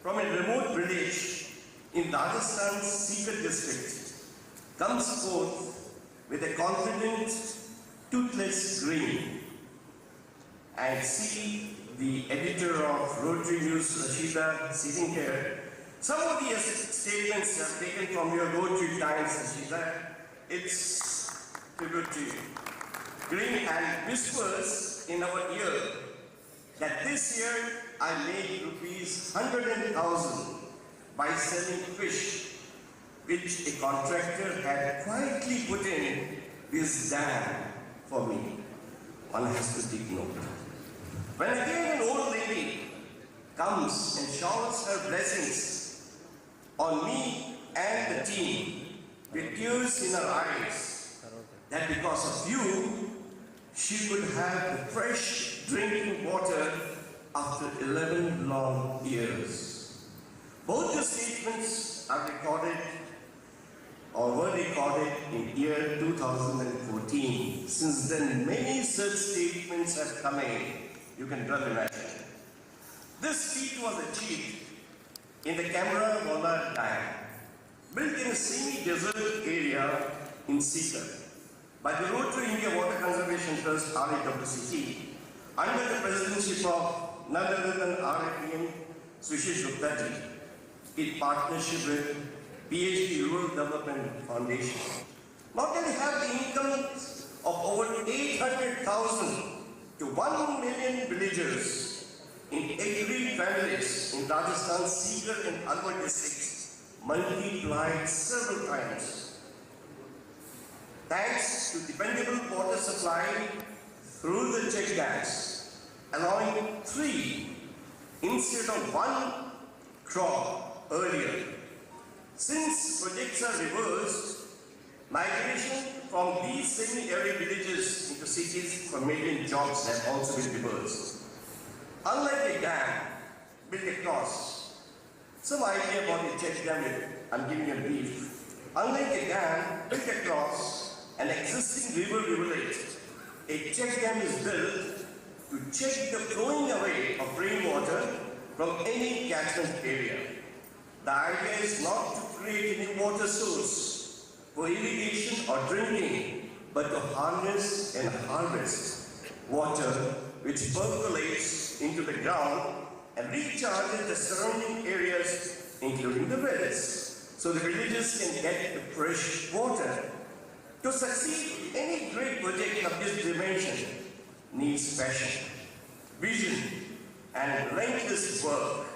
from a remote village in Rajasthan's Sikar district comes forth with a confident, toothless grin, and see the editor of Rotary News, Rashida, sitting here. Some of the statements are taken from your Rotary Times, Rashida. It's tribute to you. Grin and whispers in our ear that this year I made rupees 100,000 by selling fish, which a contractor had quietly put in this dam for me. One has to take note. When again an old lady comes and showers her blessings on me and the team with tears in her eyes, that because of you, she could have the fresh drinking water after 11 long years. Both the statements are recorded or were recorded in year 2014. Since then, many such statements have come in. You can well imagine. This feat was achieved in the Aamoda Dam, built in a semi-desert area in Sikar by the Rotary India Water Conservation Trust RAWCT under the presidency of none other than ABN Mobile in partnership with PhD Rural Development Foundation. Not only have the income of over 800,000 to 1 million villagers in agri families in Rajasthan, Sikar and Aamoda districts multiplied several times. Thanks to dependable water supply through the check dams, allowing 3 instead of 1 crop earlier. Since projects are reversed, migration from these semi-arid villages into cities for million jobs have also been reversed. Unlike a dam built across, some idea about the check dam, I'm giving you a brief. Unlike a dam built across an existing rivulet, a check dam is built to check the flowing away of rainwater from any catchment area. The idea is not to create a new water source for irrigation or drinking, but to harness and harvest water which percolates into the ground and recharges the surrounding areas, including the wells, so the villagers can get the fresh water. To succeed, any great project of this dimension needs passion, vision, and relentless work.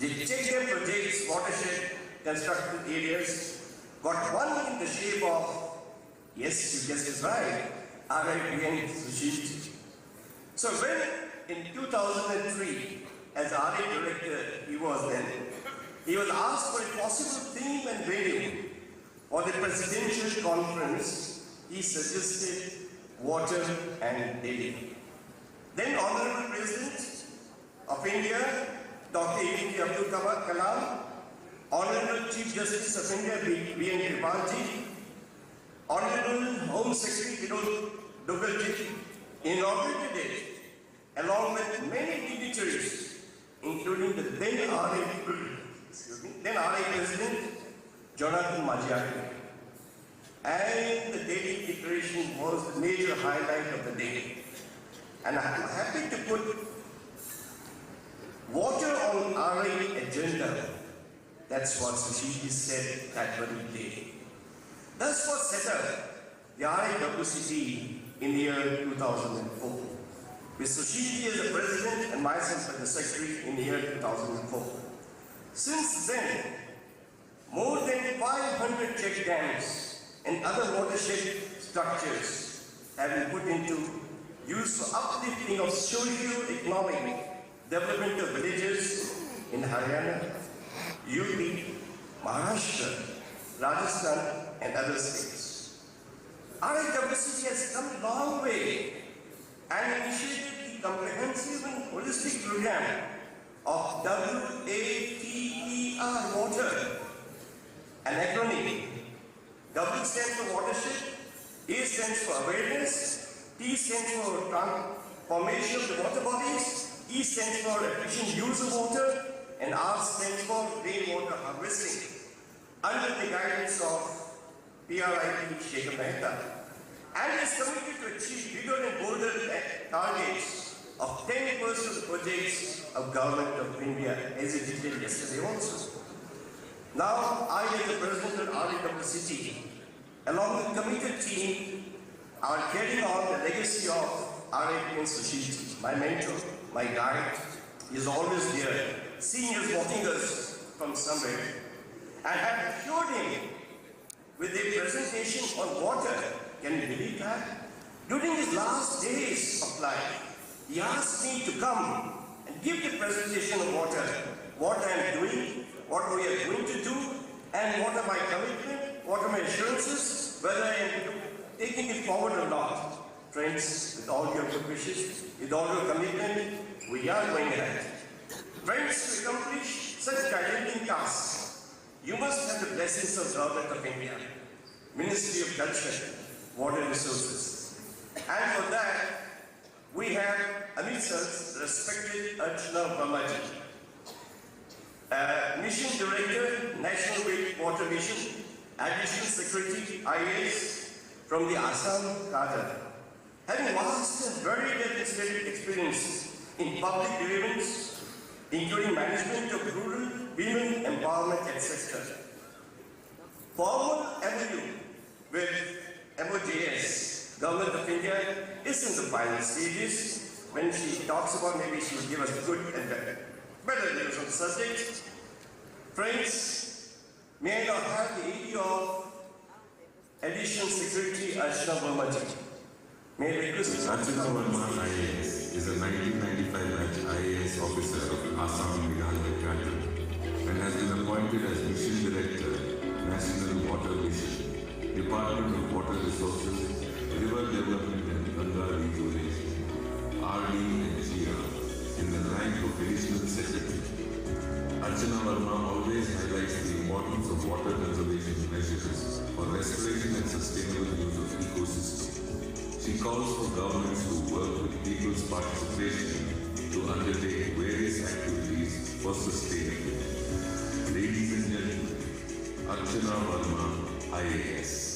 The check dam project's watershed constructed areas got one in the shape of, yes, you guessed it right, RIPN Sushil. So when in 2003, as RA director he was asked for a possible theme and venue for the presidential conference. He suggested water and dairy. Then Honorable President of India, Dr. APJ Abdul Kalam, Honorable Chief Justice of India, B.N. Kripanji, Honorable Home Secretary Vinod Dugalji inaugurated it, along with many dignitaries, including the then RA President, Jonathan Majiaki. And the daily declaration was the major highlight of the day. And I'm happy to put water on RA agenda. That's what Sushil said that very day. That's what set up the RAWCT in the year 2004, with Sushil as the president and myself as the secretary in the year 2004. Since then, more than 500 check dams and other watershed structures have been put into use for uplifting of socio-economic development of villages in Haryana, UP, Maharashtra, Rajasthan and other states. RAWCT has come a long way and initiated the comprehensive and holistic program of WATER, water, an acronym. W stands for watershed, A stands for awareness, T stands for transformation of the water bodies, E stands for efficient use of water, and R stands for rainwater harvesting, under the guidance of PRIP Shekhar Mehta, and is committed to achieve bigger and bolder targets of 10% of the projects of Government of India, as it detailed yesterday also. Now, I as the President of RWCT, along with the committed team, are carrying on the legacy of RAPN Sushil, my mentor, my guide. He is always there, seniors watching us from somewhere, and have assured him with a presentation on water. Can you believe that? During his last days of life, he asked me to come and give the presentation of water, what I am doing, what we are going to do, and what are my commitment, what are my assurances, whether I am taking it forward or not. Friends, with all your good wishes, with all your commitment, we are going ahead. Friends, to accomplish such gigantic tasks, you must have the blessings of Government of India, Ministry of Culture, Water Resources. And for that, we have amidst us the respected Archana Brahmaji, Mission Director, National Water Mission, Additional Secretary, IAS from the Assam cadre, having vast and very demonstrated experience in public events, including management of rural women empowerment, etc. Formal MOU with MOJS, Government of India, is in the final stages. When she talks about, maybe she will give us good and better news on the subject. Friends, may I now have the aid of Additional Secretary Archana Brahmaji. May I request Archana Verma IAS is a 1995 batch IAS officer of Assam Meghalaya cadre and has been appointed as Mission Director, National Water Mission, Department of Water Resources, River Development and Ganga Rejuvenation, RD and GR, in the rank of Additional Secretary. Archana Verma always highlights the importance of water conservation measures for restoration and sustainable use of ecosystems. She calls for governments to work with people's participation to undertake various activities for sustainability. Ladies and gentlemen, Archana Verma, IAS.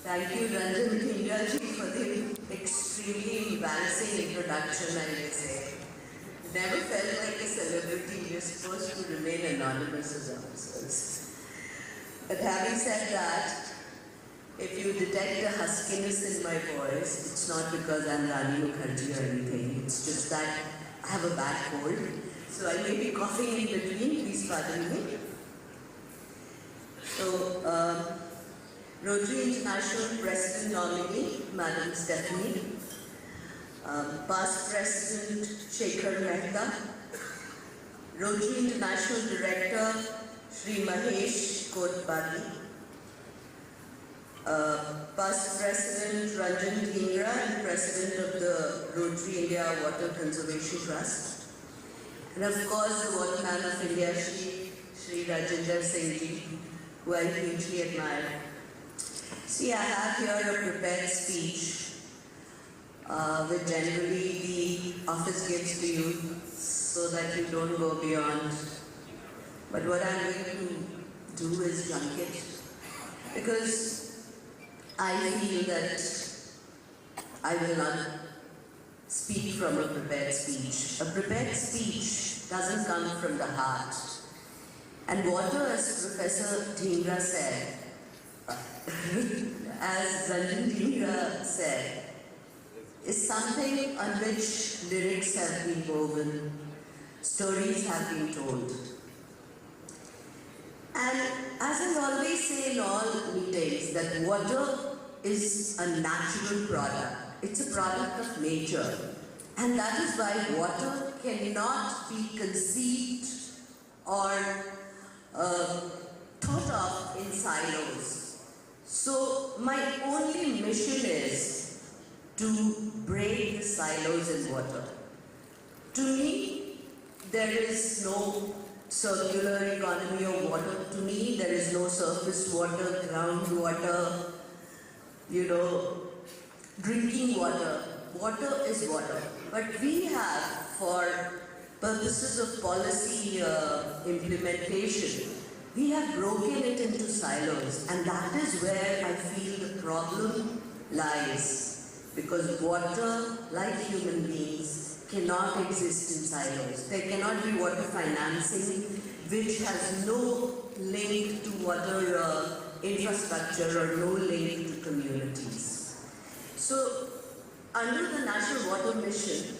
Thank you, Ranjan Kindraji, for the extremely embarrassing introduction, I may say. Never felt like a celebrity. You're supposed to remain anonymous as officers. But having said that, if you detect a huskiness in my voice, it's not because I'm Rani Mukherjee or anything. It's just that I have a bad cold. So I may be coughing in between. Please pardon me. So, Rotary International President nominee, Madam Stephanie, past President Shekhar Mehta, Rotary International Director Sri Mahesh Kotpali, past President Ranjan Dhingra and President of the Rotary India Water Conservation Trust, and of course the Waterman of India, Sri Rajendra Singh Ji, who I hugely admire. See, I have here a prepared speech, which generally the office gives to you so that you don't go beyond. But what I'm going to do is junk it, because I feel that I will not speak from a prepared speech. A prepared speech doesn't come from the heart. And water, as Professor Dhingra said, as Ranjan Dhingra said, is something on which lyrics have been woven, stories have been told. And as I always say in all meetings, that water is a natural product. it's a product of nature. And that is why water cannot be conceived or thought of in silos. So my only mission is to break the silos in water. To me, there is no circular economy of water. To me, there is no surface water, groundwater, drinking water. Water is water. But we have, for purposes of policy implementation, we have broken it into silos, and that is where I feel the problem lies. Because water, like human beings, cannot exist in silos. There cannot be water financing which has no link to water infrastructure or no link to communities. So, under the National Water Mission,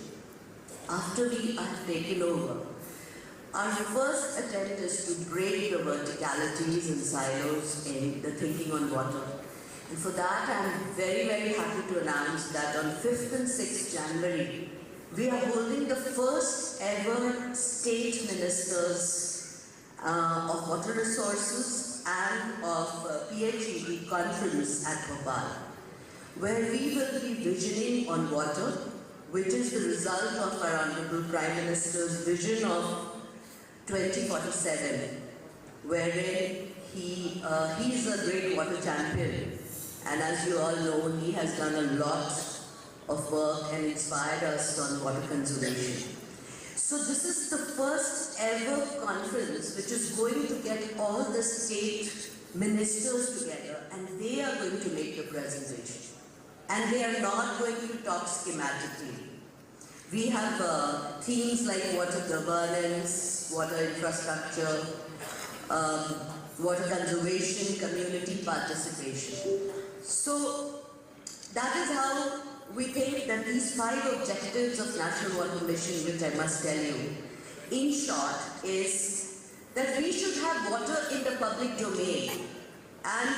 after we have taken over, our first attempt is to break the verticalities and silos in the thinking on water. And for that, I'm very, very happy to announce that on 5th and 6th January, we are holding the first ever state ministers of water resources and of PHED conference at Bhopal, where we will be visioning on water, which is the result of our Honorable Prime Minister's vision of 2047, wherein he is a great water champion, and as you all know, he has done a lot of work and inspired us on water conservation. So this is the first ever conference which is going to get all the state ministers together, and they are going to make the presentation. And they are not going to talk schematically. We have themes like water governance, water infrastructure, water conservation, community participation. So that is how we think that these 5 objectives of National Water Mission, which I must tell you, in short, is that we should have water in the public domain, and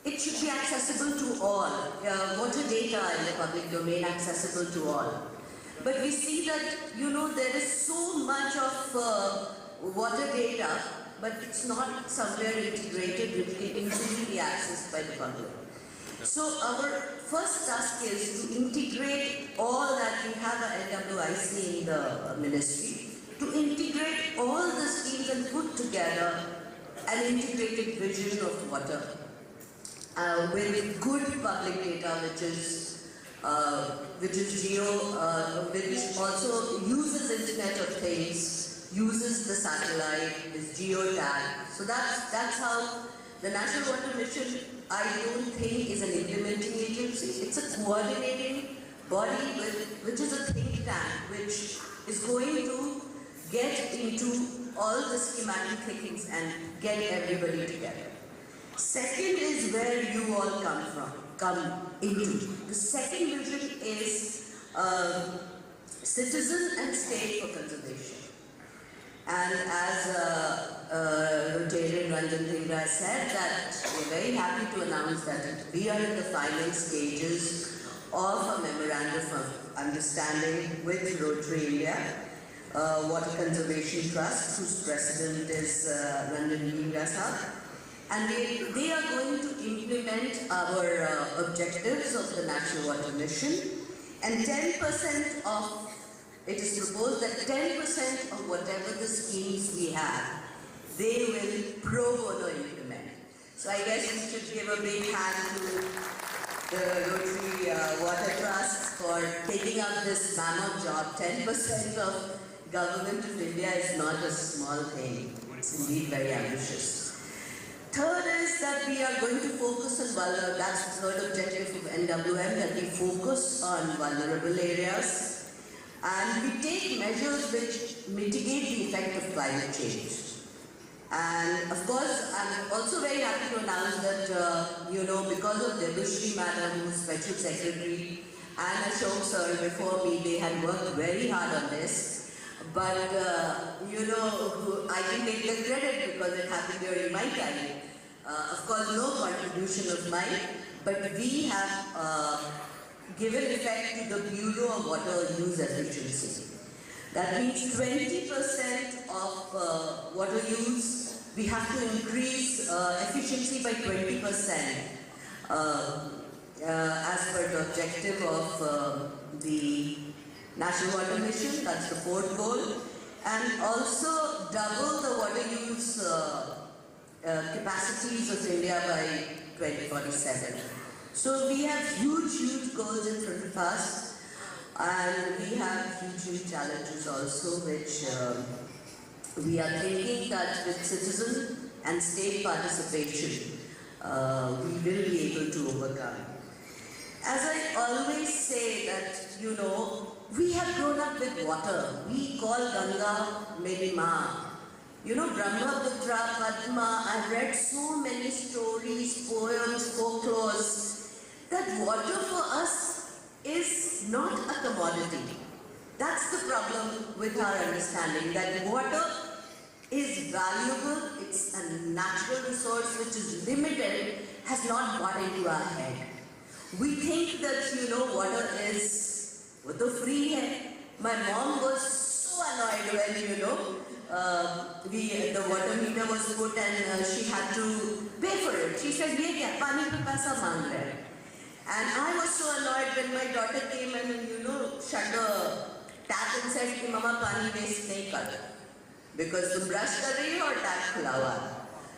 it should be accessible to all. Water data in the public domain accessible to all. But we see that, there is so much of water data, but it's not somewhere integrated which can easily be accessed by the public. So our first task is to integrate all that we have at NWIC in the ministry, to integrate all the schemes and put together an integrated vision of water with good public data, which which also uses Internet of Things, uses the satellite, is geotagged. So that's how the National Water Mission, I don't think, is an implementing agency. It's a coordinating body which is a think tank, which is going to get into all the schematic thinkings and get everybody together. Second is where you all come into. The second vision is citizen and state for conservation. And as Rotarian Ranjan Dhingra said, that we're very happy to announce that we are in the final stages of a memorandum of understanding with Rotary India, Water Conservation Trust, whose president is Ranjan Dhingra Sahab. And they are going to implement our objectives of the National Water Mission, and 10% of, it is proposed that 10% of whatever the schemes we have, they will pro bono implement. So I guess we should give a big hand to the Rotary Water Trust for taking up this mammoth job. 10% of government of India is not a small thing. It's indeed very ambitious. Third is that we are going to focus on that's the third objective of NWM, that we focus on vulnerable areas and we take measures which mitigate the effect of climate change. And of course, I'm also very happy to announce that, because of Debushri Madam, who's Special Secretary, and Ashok Sir before me, they had worked very hard on this. But, I can take the credit because it happened during my time. Of course, no contribution of mine, but we have given effect to the Bureau of Water Use Efficiency. That means 20% of water use, we have to increase efficiency by 20% as per the objective of the National Water Mission, that's the fourth goal, and also double the water use capacities of India by 2047. So we have huge goals in front of us, and we have huge challenges also, which we are thinking that with citizen and state participation, we will be able to overcome. As I always say that, you know, we have grown up with water. We call Ganga Meri Maa. You know, Brahmaputra, Padma, I've read so many stories, poems, folklores, that water for us is not a commodity. That's the problem with our understanding, that water is valuable, it's a natural resource which is limited, has not got into our head. We think that, you know, water is free hai. My mom was so annoyed when, you know, the water meter was put and she had to pay for it. She said, "Ye kya? Pani pe paisa mang rahe hai." And I was so annoyed when my daughter came and, you know, shut the tap and said, "Ki mama pani waste nahi kar, because tum brush kar rahi ho aur tap khula hua hai."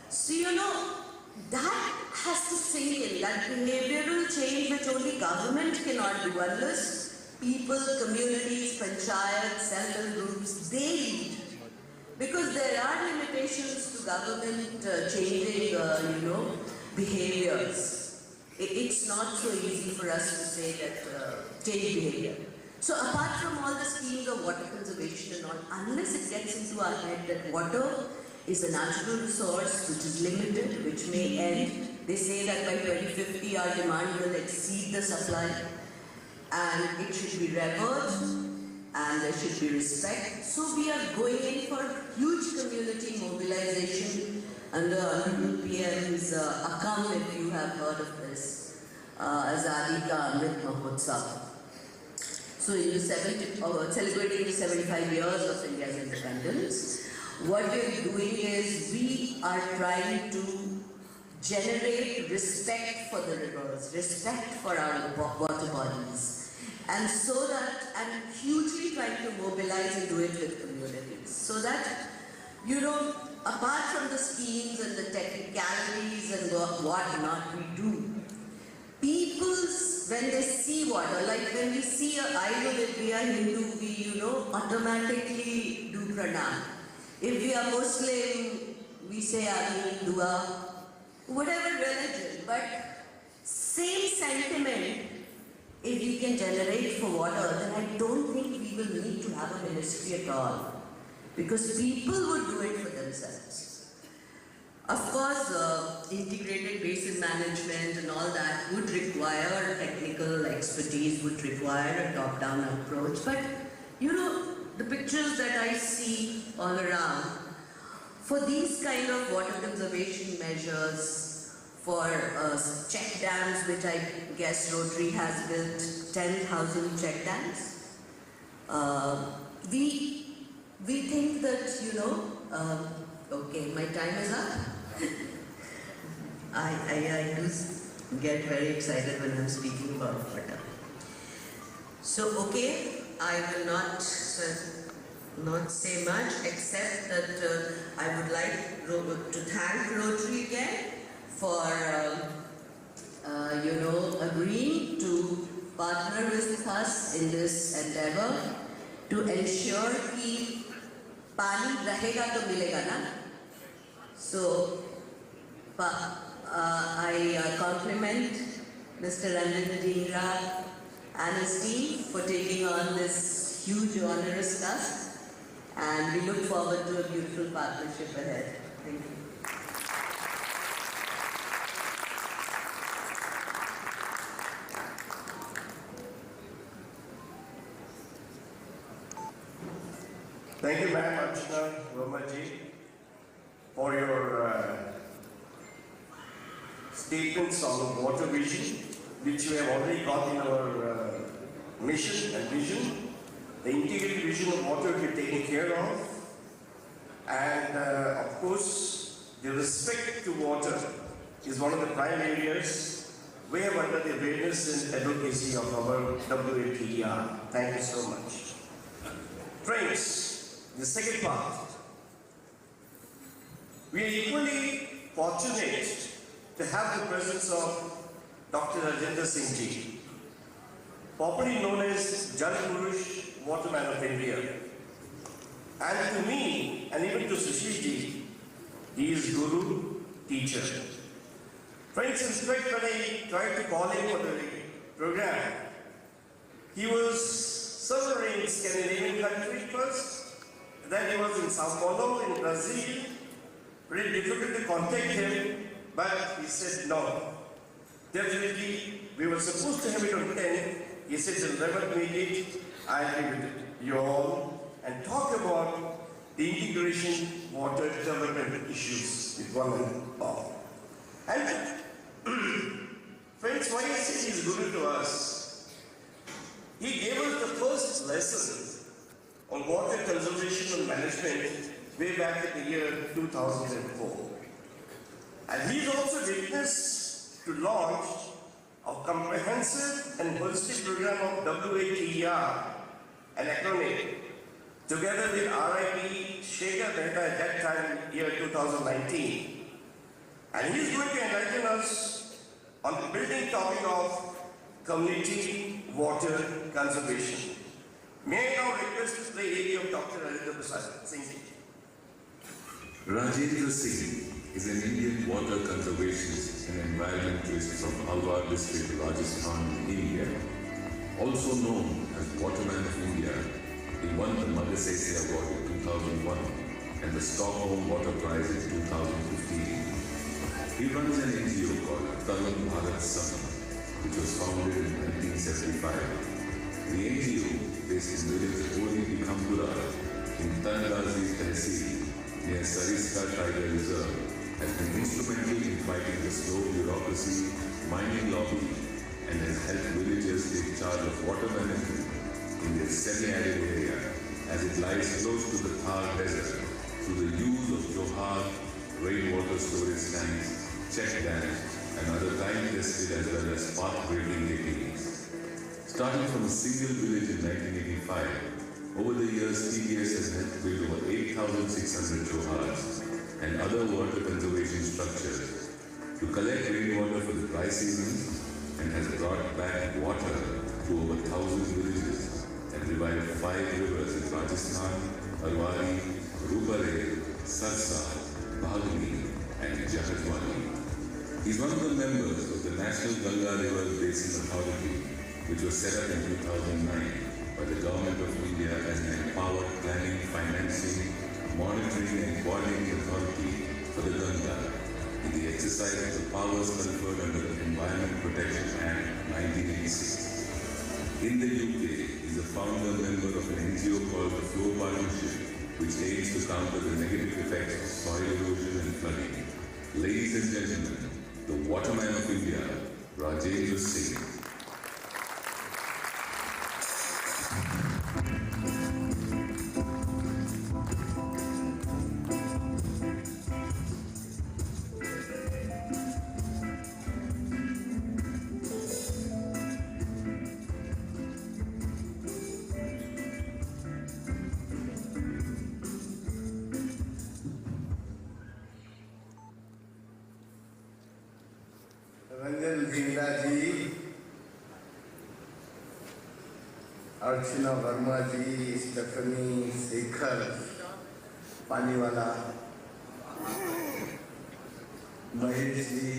So, you know, that has to sink in, that behavioral change which only government cannot do unless people, communities, panchayats, self-help groups, they lead. Because there are limitations to government changing, you know, behaviors. It's not so easy for us to say that change behavior. So apart from all the schemes of water conservation and all, unless it gets into our head that water is a natural resource which is limited, which may end. They say that by 2050 our demand will exceed the supply, and it should be revered and there should be respect. So we are going in for huge community mobilization under Honorable PM's Akam, if you have heard of this, Azadi Ka Amrit Mahotsav. So in the celebrating the 75 years of India's independence, what we are doing is we are trying to generate respect for the rivers, respect for our water bodies, and so that, and hugely trying to mobilize and do it with communities, so that, you know, apart from the schemes and the technicalities and what not we do, people's, when they see water, like when we see an idol, if we are Hindu, we, you know, automatically do pranam. If we are Muslim, we say Amin, Dua, whatever religion, but same sentiment, if we can generate for water, then I don't think we will need to have a ministry at all. Because people would do it for themselves. Of course, integrated basin management and all that would require technical expertise, would require a top-down approach. But, you know, the pictures that I see all around, for these kind of water conservation measures, for check dams, which I guess Rotary has built 10,000 check dams, we think that, you know, okay, my time is up. I do get very excited when I'm speaking about water. So, okay, I will not say much, except that I would like to thank Rotary again for, you know, agreeing to partner with us in this endeavor to ensure that pani rahega to milega na. So, I compliment Mr. Ranjan Dhingra and his team for taking on this huge onerous task, and we look forward to a beautiful partnership ahead. Thank you. Thank you very much, Verma-ji, for your statements on the water vision which we have already got in our mission and vision. The integrated vision of water will be taken care of. And of course, the respect to water is one of the prime areas way up under the awareness and advocacy of our WATER. Thank you so much. Friends, the second part. We are equally fortunate to have the presence of Dr. Rajendra Singh Ji, popularly known as Jal Purush, Waterman of India. And to me, and even to Sushil Ji, he is guru, teacher. Friends, in fact, when I tried to call him for the program, he was somewhere in Scandinavian country first, then he was in Sao Paulo in Brazil. Very difficult to contact him, but he said no. Definitely, we were supposed to have it on 10. He said, "I'll never meet it. I'll be with you all and talk about the integration water development issues with one and all." And friends, why I say he's good to us? He gave us the first lesson on water conservation and management way back in the year 2004. And he's also witness to launch a comprehensive and holistic program of WATER, an acronym, together with RIP Shekhar Mehta at that time, year 2019. And he's going to enlighten us on the building topic of community water conservation. May I now request the AD of Dr. Rajendra Singh. Rajendra Singh is an Indian water conservationist and environmentalist from Alwar district, Rajasthan, India. Also known as Waterman of India, he won the Magsaysay Award in 2001 and the Stockholm Water Prize in 2015. He runs an NGO called Talan Bharat Sangh, which was founded in 1975. The NGO, based in village Odi Bikampura in Tangazi, Tehsil, near Sariska Tiger Reserve, has been instrumental in fighting the slow bureaucracy, mining lobby, and has helped villagers take charge of water management in their semi-arid area as it lies close to the Thar Desert through the use of Johar, rainwater storage tanks, check dams, and other time-tested as well as path-breaking techniques. Starting from a single village in 1985, over the years TDS has helped build over 8,600 johars and other water conservation structures to collect rainwater for the dry seasons and has brought back water to over 1,000 villages and revived 5 rivers in Rajasthan, Arwari, Rupare, Sarsa, Bhagni, and Jahatwani. He is one of the members of the National Ganga River Basin Authority, which was set up in 2009 by the Government of India as an empowered planning, financing, monitoring and coordinating authority for the Ganga in the exercise of the powers conferred under the Environment Protection Act 1986. In the UK, he is a founder member of an NGO called the Flow Partnership, which aims to counter the negative effects of soil erosion and flooding. Ladies and gentlemen, the Waterman of India, Rajendra Singh. Archana Verma ji, Stephanie, Shekhar, Paniwala, Mahesh ji,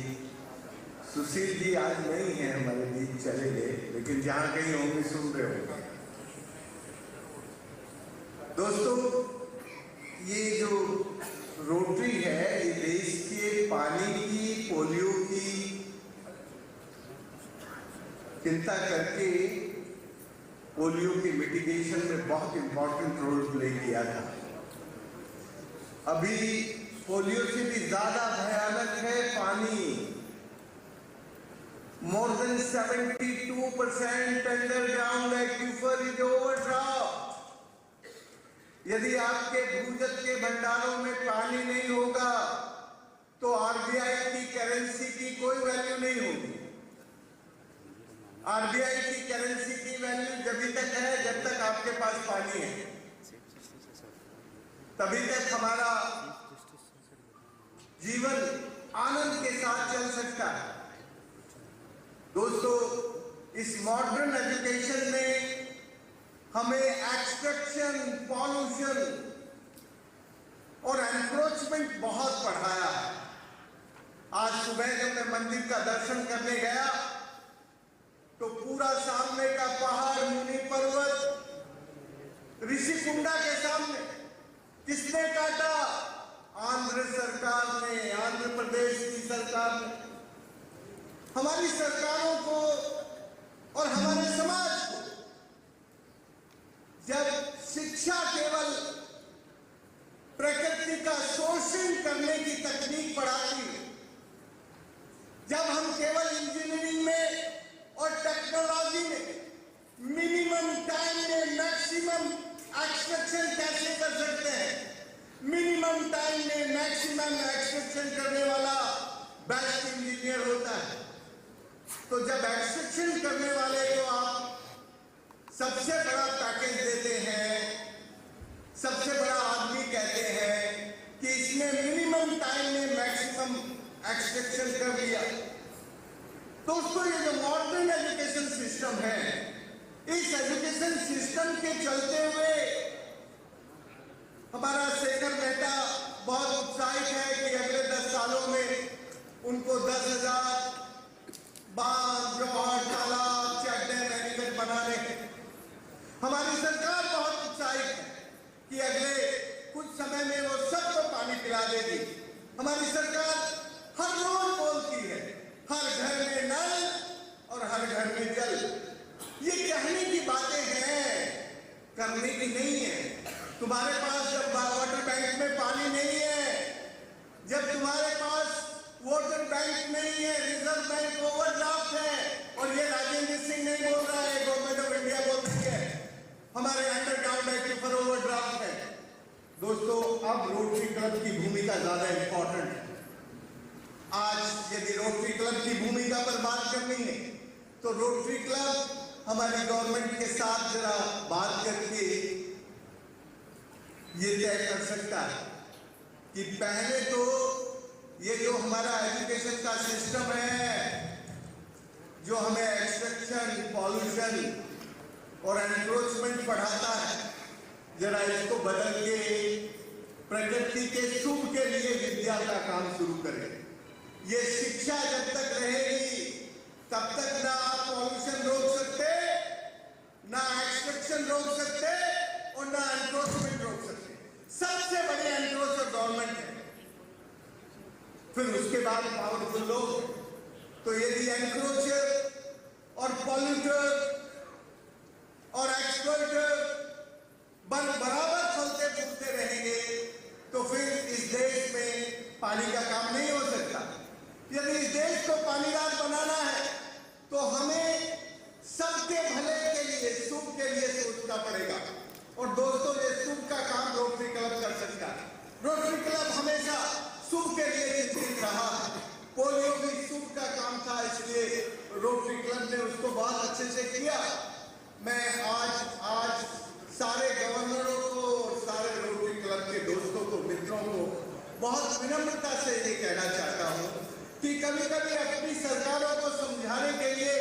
Sushil ji आज नहीं है हमारे बीच, चले गए, लेकिन जहाँ कहीं होंगे सुन रहे होंगे। दोस्तों, ये जो रोटरी है, ये देश के पानी की, पोलियो की चिंता करके पोलियो की मिटिगेशन में बहुत इंपॉर्टेंट रोल प्ले किया था। अभी पोलियो से भी ज्यादा भयानक है पानी। More than 72% underground aquifer is overdraft. यदि आपके भूजल के भंडारों में पानी नहीं होगा तो आरबीआई की करेंसी की कोई वैल्यू नहीं होगी। आरबीआई की करेंसी की वैल्यू जब तक है जब तक आपके पास पानी है, तभी तक हमारा जीवन आनंद के साथ चल सकता है। दोस्तों, इस मॉडर्न एजुकेशन में हमें एक्सट्रैक्शन, पॉल्यूशन और एनक्रोचमेंट बहुत पढ़ाया है। आज सुबह जब मैं मंदिर का दर्शन करने गया तो पूरा सामने का पहाड़, मुनि पर्वत, ऋषिकुंडा के सामने किसने काटा? आंध्र सरकार ने, आंध्र प्रदेश की सरकार ने। हमारी सरकारों को और हमारे समाज को जब शिक्षा केवल प्रकृति का शोषण करने की तकनीक पढ़ाती है, जब हम केवल इंजीनियरिंग में और टेक्नोलॉजी में मिनिमम टाइम में मैक्सिमम एक्सट्रैक्शन कैसे कर सकते हैं, मिनिमम टाइम में मैक्सिमम एक्सट्रैक्शन करने वाला बेस्ट इंजीनियर होता है। तो जब एक्सट्रैक्शन करने वाले को आप सबसे बड़ा पैकेज देते हैं, सबसे बड़ा आदमी कहते हैं कि इसने मिनिमम टाइम में मैक्सिमम एक्सट्रैक्शन कर दिया। दोस्तों, ये जो मॉडर्न एजुकेशन सिस्टम है, इस एजुकेशन सिस्टम के चलते हुए हमारा शेखर मेहता बहुत उत्साहित है कि अगले 10 सालों में उनको 10,000 बांध, जोहर, तालाब, चेक डैम, एनीकट बनाने हैं। हमारी सरकार बहुत उत्साहित है कि अगले कुछ समय में वो सबको पानी पिला देगी। हमारी सरकार हर रोज बोलती है, हर घर में नल और हर घर में जल। ये कहने की बातें हैं, करने की नहीं है। तुम्हारे पास जब वाटर बैंक में पानी नहीं है, जब तुम्हारे पास वोटर बैंक नहीं है, रिजर्व बैंक ओवरड्राफ्ट है, और ये राजेंद्र सिंह नहीं बोल रहा है, गवर्नमेंट ऑफ इंडिया बोल रही है, हमारे अंडरग्राउंड एक्विफर ओवरड्राफ्ट है। दोस्तों, अब रोटरी क्लब की भूमिका ज्यादा इंपॉर्टेंट है। आज यदि रोटरी क्लब की भूमिका पर बात करनी है तो रोटरी क्लब हमारी गवर्नमेंट के साथ जरा बात करके ये तय कर सकता है कि पहले तो ये जो हमारा एजुकेशन का सिस्टम है, जो हमें एक्सट्रैक्शन, पॉल्यूशन और एनक्रोचमेंट पढ़ाता है, जरा इसको बदल के प्रकृति के सुख के लिए विद्या का काम शुरू करें। ये शिक्षा जब तक रहेगी तब तक ना आप पॉल्यूशन रोक सकते, ना एक्सट्रैक्शन रोक सकते और ना एनक्रोचमेंट रोक सकते। सबसे बड़ी एनक्रोचर गवर्नमेंट है, फिर उसके बाद पावरफुल लोग। तो यदि एनक्रोचर और पॉल्यूटर और एक्सप्लॉइटर बराबर चलते फूलते रहेंगे तो फिर इस देश में पानी का काम नहीं हो सकता। यदि इस देश को पानीदार बनाना है तो हमें सबके भले के लिए, सुख के लिए सोचना पड़ेगा। और दोस्तों, ये सुख का काम रोटरी क्लब कर सकता है। रोटरी क्लब हमेशा सुख के लिए चिंतित रहा है। पोलियो भी सुख का काम था, इसलिए रोटरी क्लब ने उसको बहुत अच्छे से किया। मैं आज सारे गवर्नरों को और सारे रोटरी क्लब के दोस्तों को, मित्रों को बहुत विनम्रता से ये कहना चाहता हूँ कि कभी कभी अपनी सरकारों को समझाने के लिए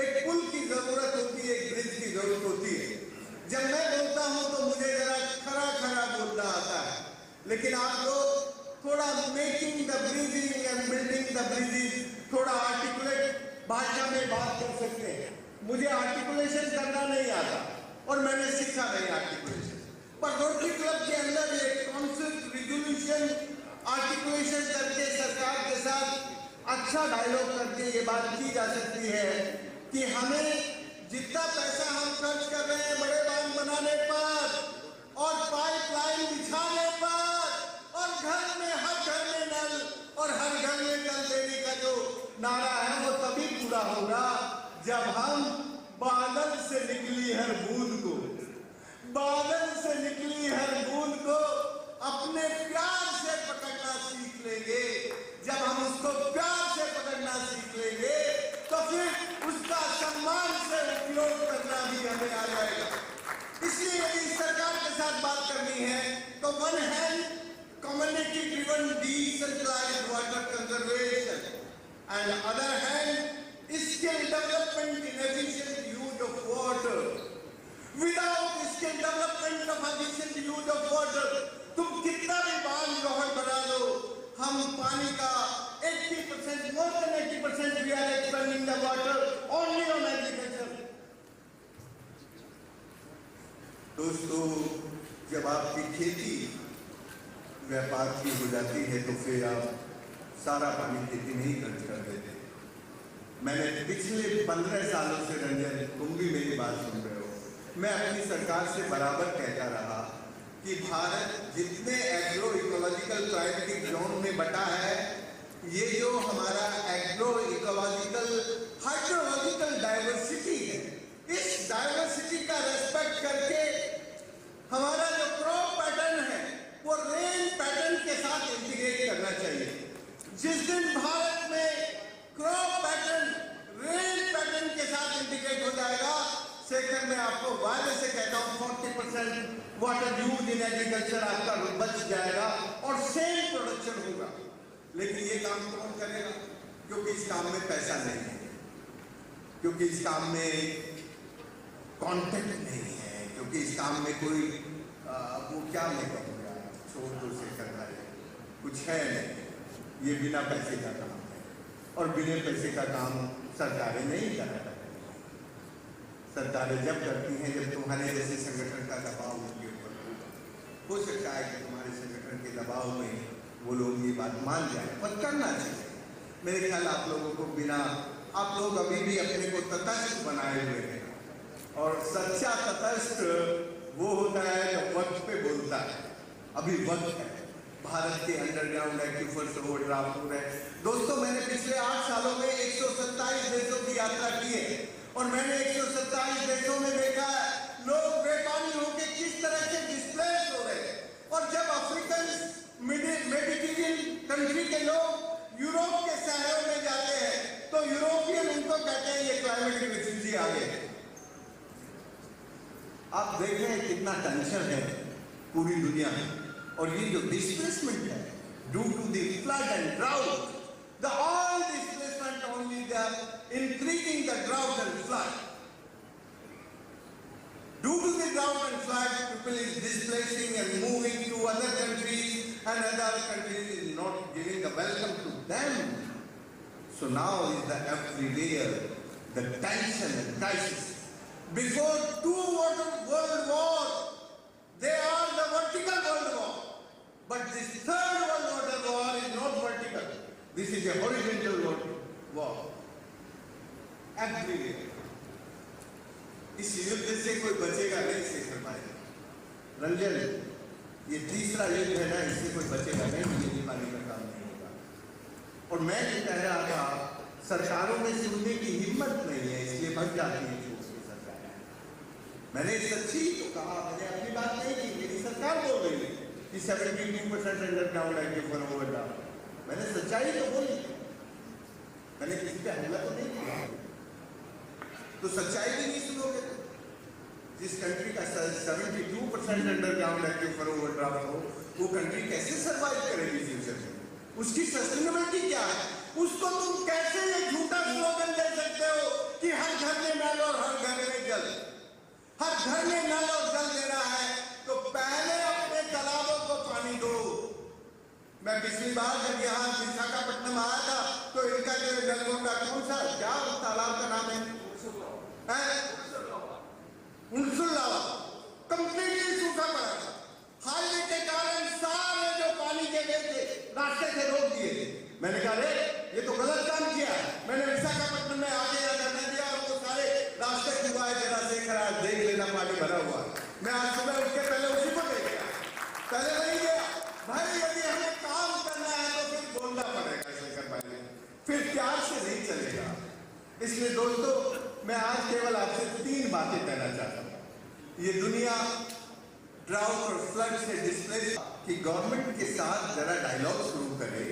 एक पुल की जरूरत होती है, एक ब्रिज की जरूरत होती है। जब मैं बोलता हूँ तो मुझे जरा खरा बोलना आता है, लेकिन आप लोग थोड़ा making the bridging and building the bridging थोड़ा आर्टिकुलेट भाषा में बात कर सकते हैं। मुझे आर्टिकुलेशन करना नहीं आता और मैंने सीखा नहीं आर्टिकुलेशन, पर रोटरी क्लब के अंदर एक कॉन्फ्लिक्ट रिजोल्यूशन आर्टिकुलेशन करके सरकार के साथ अच्छा डायलॉग करके ये बात की जा सकती है कि हमें जितना पैसा हम खर्च कर रहे हैं बड़े बांध बनाने पर और पाइपलाइन बिछाने पर और घर में हर घर में नल और हर घर में जल देने का जो नारा है वो तभी पूरा अपने प्यार से पकड़ना सीख लेंगे, जब हम उसको प्यार से पकड़ना सीख लेंगे तो फिर उसका सम्मान से उपयोग करना भी हमें आ जाएगा। इसलिए यदि सरकार के साथ बात करनी है तो one hand community driven decentralised water conservation and other hand skill development in efficient use of water. Without skill development of efficient use of water तुम कितना भी बांध जोहर बना दो, हम पानी का 80%, more than 80% we are expending the water only on agriculture। दोस्तों, जब आपकी खेती व्यापार की हो जाती है तो फिर आप सारा पानी खेती में ही खर्च कर देते। मैंने पिछले 15 सालों से, रंजन तुम भी मेरी बात सुन रहे हो, मैं अपनी सरकार से बराबर कहता रहा कि भारत जितने एग्रो इकोलॉजिकल क्लाइमेटिक जोन में बटा है, ये जो हमारा एग्रो इकोलॉजिकल हाइड्रोलॉजिकल डाइवर्सिटी है, इस डाइवर्सिटी का रेस्पेक्ट करके हमारा जो क्रॉप पैटर्न है वो रेन पैटर्न के साथ इंटीग्रेट करना चाहिए। जिस दिन भारत में क्रॉप पैटर्न रेन पैटर्न के साथ इंटीग्रेट हो जाएगा, सेकंड में आपको वायदे से कहता हूँ 40% वाटर यूज इन एग्रीकल्चर आपका बच जाएगा और सेम प्रोडक्शन होगा। लेकिन ये काम कौन करेगा? क्योंकि इस काम में पैसा नहीं है, क्योंकि इस काम में कॉन्टेक्ट नहीं है, क्योंकि इस काम में कोई वो क्या मैं कहूँगा, छोड़ दो से करना है, कुछ है नहीं। ये बिना पैसे का काम है और बिना पैसे का काम सरकारें नहीं करा। सरकारें जब करती हैं जब तुम्हारे जैसे संगठन का दबाव उनके ऊपर होगा। हो सकता है कि तुम्हारे संगठन के दबाव में वो लोग ये बात मान जाए, पर करना चाहिए। मेरे ख्याल आप लोगों को बिना, आप लोग अभी भी अपने को तटस्थ बनाए हुए हैं, और सच्चा तटस्थ वो होता है जब वक्त पे बोलता है। अभी वक्त है, भारत के अंडरग्राउंड एक्यूफर्स रोड ड्राफ्ट हो रहे। दोस्तों, मैंने पिछले 8 सालों में 127 देशों की यात्रा की है और मैंने 127 देशों में देखा है लोग बेपानी होकर किस तरह से डिस्प्लेस हो रहे हैं। और जब अफ्रीकन मेडिटेरियन कंट्री के लोग यूरोप के शहरों में जाते हैं तो यूरोपियन उनको कहते हैं ये क्लाइमेटिक रिफ्यूजी आ गए। आप देख रहे हैं कितना टेंशन है पूरी दुनिया में, और ये जो डिस्प्लेसमेंट है due to the flood and drought, the all displacement only the increasing the drought and flood. Due to the drought and flood, people is displacing and moving to other countries, and other countries is not giving a welcome to them. So now is the everywhere the tension and crisis. Before 2 world war, they are the vertical world war, but this third world war is not vertical. This is a horizontal world war. इस युद्ध से कोई बचेगा नहीं, शेखर भाई, रंजन, ये तीसरा युद्ध है ना, इससे कोई बचेगा नहीं, बिजली पानी का काम नहीं होगा। और मैं जो कह रहा था, सरकारों में सुनने की हिम्मत नहीं है, इसलिए बच जाती है छोटी सरकारें। मैंने सच्ची तो कहा, मैंने अपनी बात नहीं की, मेरी सरकार बोल रही है कि 72% अंडरग्राउंड एक्यूफर ओवरड्राफ्ट। मैंने सच्चाई तो बोली, मैंने किसी पे हमला तो नहीं किया। तो सच्चाई भी नहीं सुनोगे। जिस कंट्री का 72% अंडरग्राउंड एक्यूफर ओवरड्राफ्ट हो, वो कंट्री कैसे सर्वाइव करेगी फ्यूचर में? उसकी सस्टेनेबिलिटी क्या है? उसको तुम कैसे ये झूठा स्लोगन दे सकते हो कि हर घर में नल और हर घर में जल, हर घर में नल और जल देना है तो पहले अपने तालाबों को पानी दो। मैं पिछली बार जब यहाँ विशाखापट्टनम आया था तो इनका जो नलकों का कौन सा क्या तालाब का नाम है, उनसुल्लावा, कंप्लीटली सूखा पड़ा था। हाईवे के कारण सारे जो पानी के वे थे रास्ते से रोक दिए थे। मैंने कहा रे ये तो गलत काम किया। मैंने विशाखापट्टनम में आगे धरना दिया और वो सारे रास्ते खुलवाए, जरा से खरा देख लेना पानी भरा हुआ। मैं आज सुबह उठ के पहले उसी को देख गया, पहले नहीं गया। भाई यदि हमें काम करना है तो फिर बोलना पड़ेगा शेखर भाई, फिर प्यार से नहीं चलेगा। इसलिए दोस्तों, मैं आज केवल आपसे 3 बातें कहना चाहता हूँ। ये दुनिया ड्राउट और फ्लड से डिस्प्लेस कि गवर्नमेंट के साथ जरा डायलॉग शुरू करे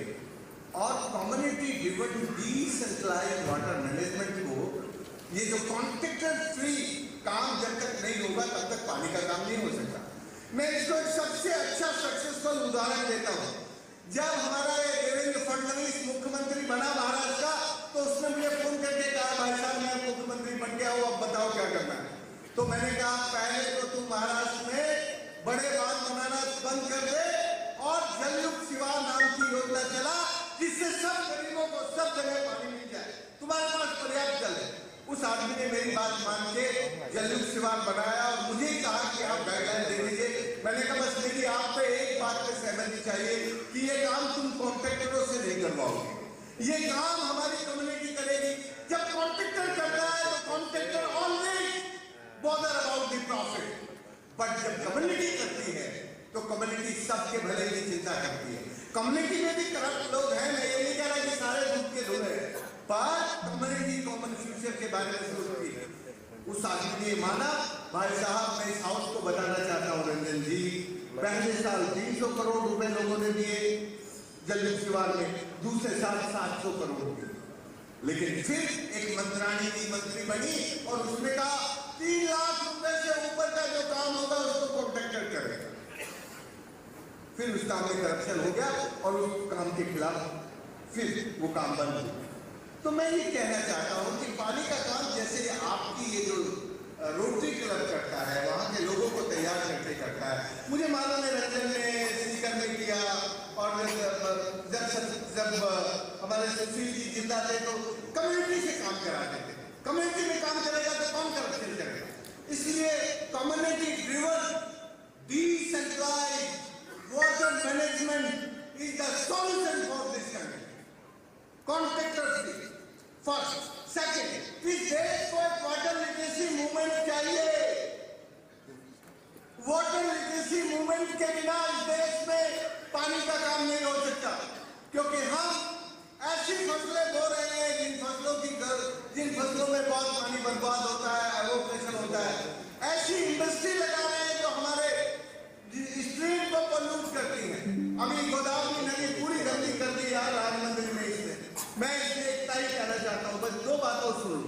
और community driven decentralised water management को, ये जो कॉन्ट्रैक्टर फ्री काम जब तक नहीं होगा तब तक पानी का काम नहीं हो सकता। मैं इसको एक सबसे अच्छा सक्सेसफुल उदाहरण देता हूँ। जब हमारा देवेंद्र फडणवीस मुख्यमंत्री बना महाराष्ट्र का, तो उसने मुझे फोन करके कहा, भाई साहब मैं मुख्यमंत्री बन गया हूँ, अब बताओ क्या करना है। तो मैंने कहा पहले तो तुम महाराष्ट्र में बड़े बांध बनाना बंद कर दे और जलयुक्त शिवार नाम की योजना चला, जिससे सब गरीबों को सब जगह पानी मिल जाए, तुम्हारे पास पर्याप्त जल है। उस आदमी ने मेरी बात मान के जलयुक्त शिवार बनाया और मुझे कहा कि आप गाइडलाइन दे दीजिए। मैंने कहा बस मेरी आप पे एक बात पे सहमति चाहिए कि ये काम तुम कॉन्ट्रैक्टरों से नहीं करवाओगे, ये काम हमारी कम्युनिटी करेगी। जब कॉन्ट्रैक्टर करता है तो contractor always bother about the profit, but जब कम्युनिटी करती है तो कम्युनिटी सबके भले की चिंता करती है। कम्युनिटी में भी करप्ट लोग हैं, मैं ये नहीं कह रहा कि सारे दूध के धुले हैं, पर कम्युनिटी कॉमन फ्यूचर के बारे में सोचती है। उस आदमी ने माना, भाई साहब मैं इस हाउस को बताना चाहता हूँ रंजन जी, पहले साल 300 करोड़ रुपए लोगों ने दिए जलयुक्त शिवार में, दूसरे साल 700 करोड़ दिए। लेकिन फिर एक मंत्राणी की मंत्री बनी और उसने कहा 3 लाख रुपए से ऊपर का जो काम होगा उसको कॉन्ट्रैक्टर करेगा। फिर उस काम में करप्शन हो गया और उस काम के खिलाफ फिर वो काम बंद हो गया। तो मैं ये कहना चाहता हूँ कि पानी का काम जैसे आपकी ये जो रोटरी क्लब करता है, वहाँ के लोगों को तैयार करके करता है। मुझे मालूम है रंजन ने सीकर में किया, और जब हमारे सुशील जी जिंदा थे तो कम्युनिटी से काम कराते थे। कम्युनिटी में काम करेगा तो कौन करप्शन करेगा? इसलिए community driven decentralised water management is the solution for this country. Contractors first, second, इस देश को एक वाटर लिटरेसी मूवमेंट चाहिए। वाटर लिटरेसी मूवमेंट के बिना इस देश में पानी का काम नहीं हो सकता, क्योंकि हम ऐसी फसलें बो रहे हैं जिन फसलों में बहुत पानी बर्बाद होता है, एवोप्रेशन होता है। ऐसी इंडस्ट्री लगा रहे हैं जो हमारे स्ट्रीम को पोल्यूट करती है। अभी गोदावरी नदी पूरी गंदी कर दी यार राम मंदिर में इसने। मैं इसलिए इतना ही कहना चाहता हूँ, बस 2 बातों सुनो।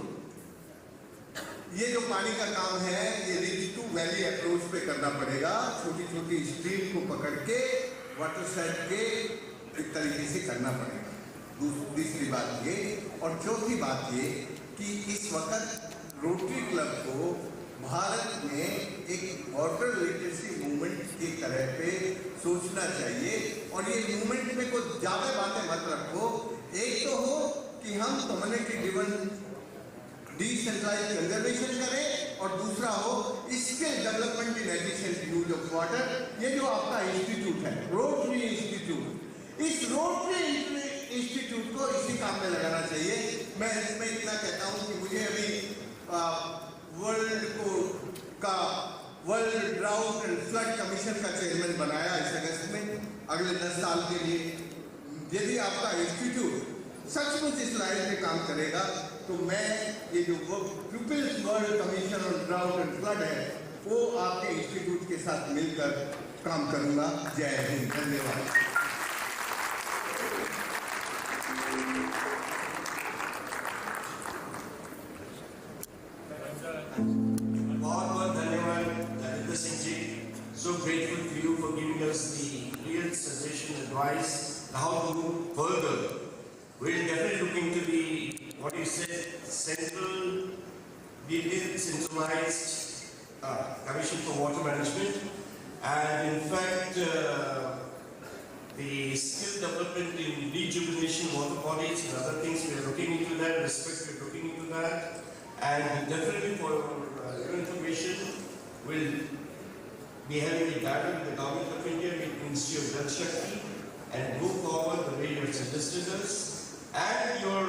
ये जो पानी का काम है ये रिज टू वैली अप्रोच पे करना पड़ेगा। छोटी छोटी स्ट्रीम को पकड़ के वाटर साइड के एक तरीके से करना पड़ेगा। तीसरी बात ये, और चौथी बात ये कि इस वक्त रोटरी क्लब को भारत में एक वाटर लिटरेसी मूवमेंट की तरह पे सोचना चाहिए। और ये मूवमेंट में कुछ ज्यादा बातें मत रखो। एक तो हो कि हम कम्युनिटी ड्रिवन डिसेंट्रलाइज्ड कंजर्वेशन करें, और दूसरा हो skill development in efficient use of water. ये जो आपका इंस्टीट्यूट है रोटरी इंस्टीट्यूट, इस रोटरी इंस्टीट्यूट को इसी काम में लगाना चाहिए। मैं इसमें इतना कहता हूँ कि मुझे अभी world drought and flood commission का चेयरमैन बनाया इस अगस्त में, अगले 10 साल के लिए। यदि आपका इंस्टीट्यूट सचमुच इस लाइन में काम करेगा तो मैं ये जो people's world commission on drought and flood है वो आपके इंस्टीट्यूट के साथ मिलकर काम करूंगा। जय हिंद, धन्यवाद। बहुत धन्यवाद Rajendra Singh ji. So grateful to you for giving us the real suggestion, advice, how to move further. We'll definitely look into the, what you said, decentralized commission for water management, and in fact the skill development in rejuvenation water bodies and other things. We are looking into that. Respect, we are looking into that, and definitely for your information, we'll be having a dialogue with the Government of India, with the Ministry of Jal Shakti, and move forward the way you have suggested us, and your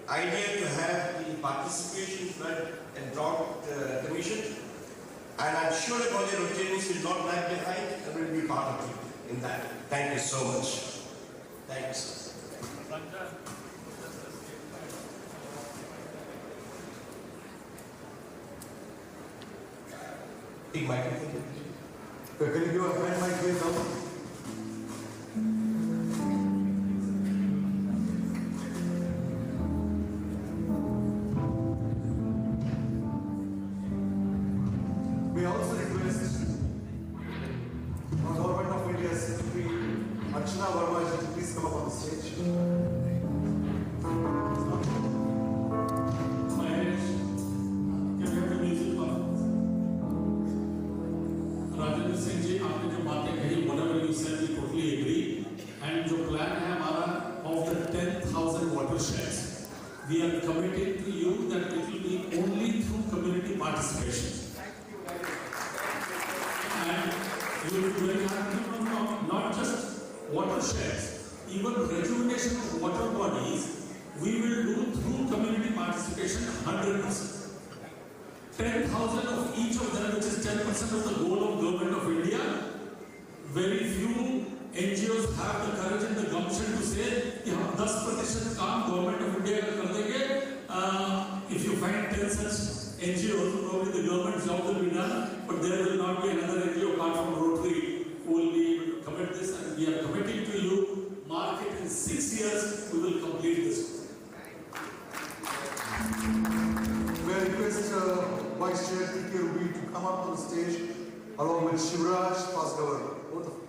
idea to have the participation flood and drought commission. And I'm sure that all your Rotarians will not lag behind and will be part of it in that. Thank you so much. Thank you, sir. Big microphone. Can you give a hand mic please now? We also request our Government of India Secretary Archana Verma to please come up on the stage. Singh ji आपने जो बातें कही whatever you said we totally agree and जो plan है हमारा of the 10,000 watersheds we are committing to you that it will be only through community participation and you will be very happy to know not just watersheds even rejuvenation of water bodies we will do through community participation 100%. 10,000 of each of them, which is 10% of the goal of Government of India. Very few NGOs have the courage and the gumption to say कि हम 10% काम Government of India का कर देंगे. If you find 10 such NGOs, probably the government job will be done, but there will not be another NGO apart from Rotary who will be able to commit this, and we are committing to you. Mark it in 6 years, we will complete this. May I request Vice Chair T.K. Ruby to come up on the stage along with Shivraj, past governor. Both of them.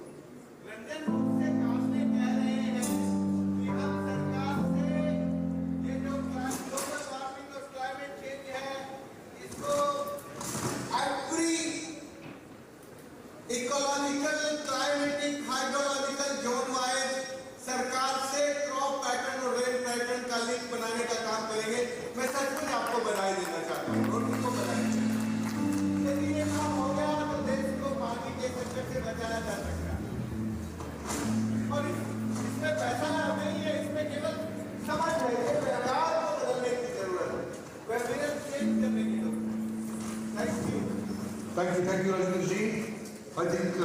Ecological climatic hydrological zone wise सरकार से crop pattern और rain pattern का link बनाने का काम करेंगे. मैं सचमुच आपको बधाई देना चाहता हूँ और उनको बधाई. यदि ये काम हो गया तो देश को पानी के संकट से बचाया जा सकता है. और इसमें पैसा नहीं है, इसमें केवल समझ है, ये व्यवहार को बदलने की जरूरत है, व्यवहार चेंज करने की जरूरत है. Thank you. Thank you, Rajendra ji. I think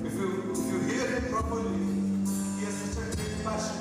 if you hear him properly, he has such a great passion.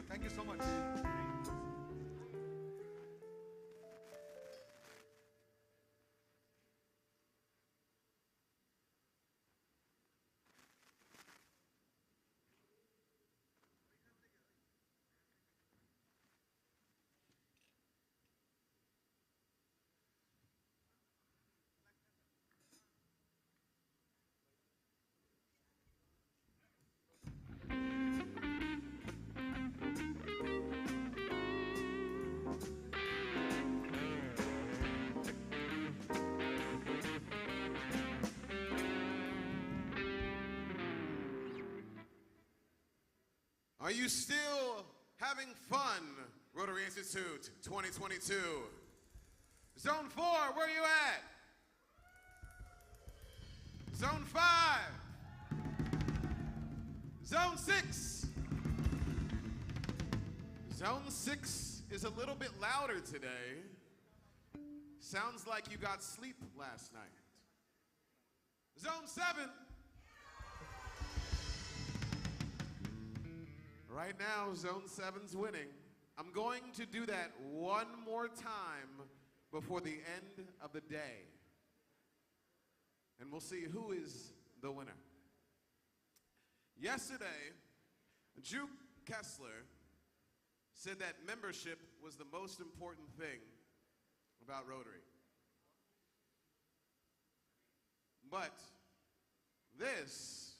Thank you so much. Are you still having fun, Rotary Institute 2022? Zone 4, where are you at? Zone 5. Zone 6. Zone 6 is a little bit louder today. Sounds like you got sleep last night. Zone 7. Right now, Zone 7's winning. I'm going to do that one more time before the end of the day. And we'll see who is the winner. Yesterday, Drew Kessler said that membership was the most important thing about Rotary. But this,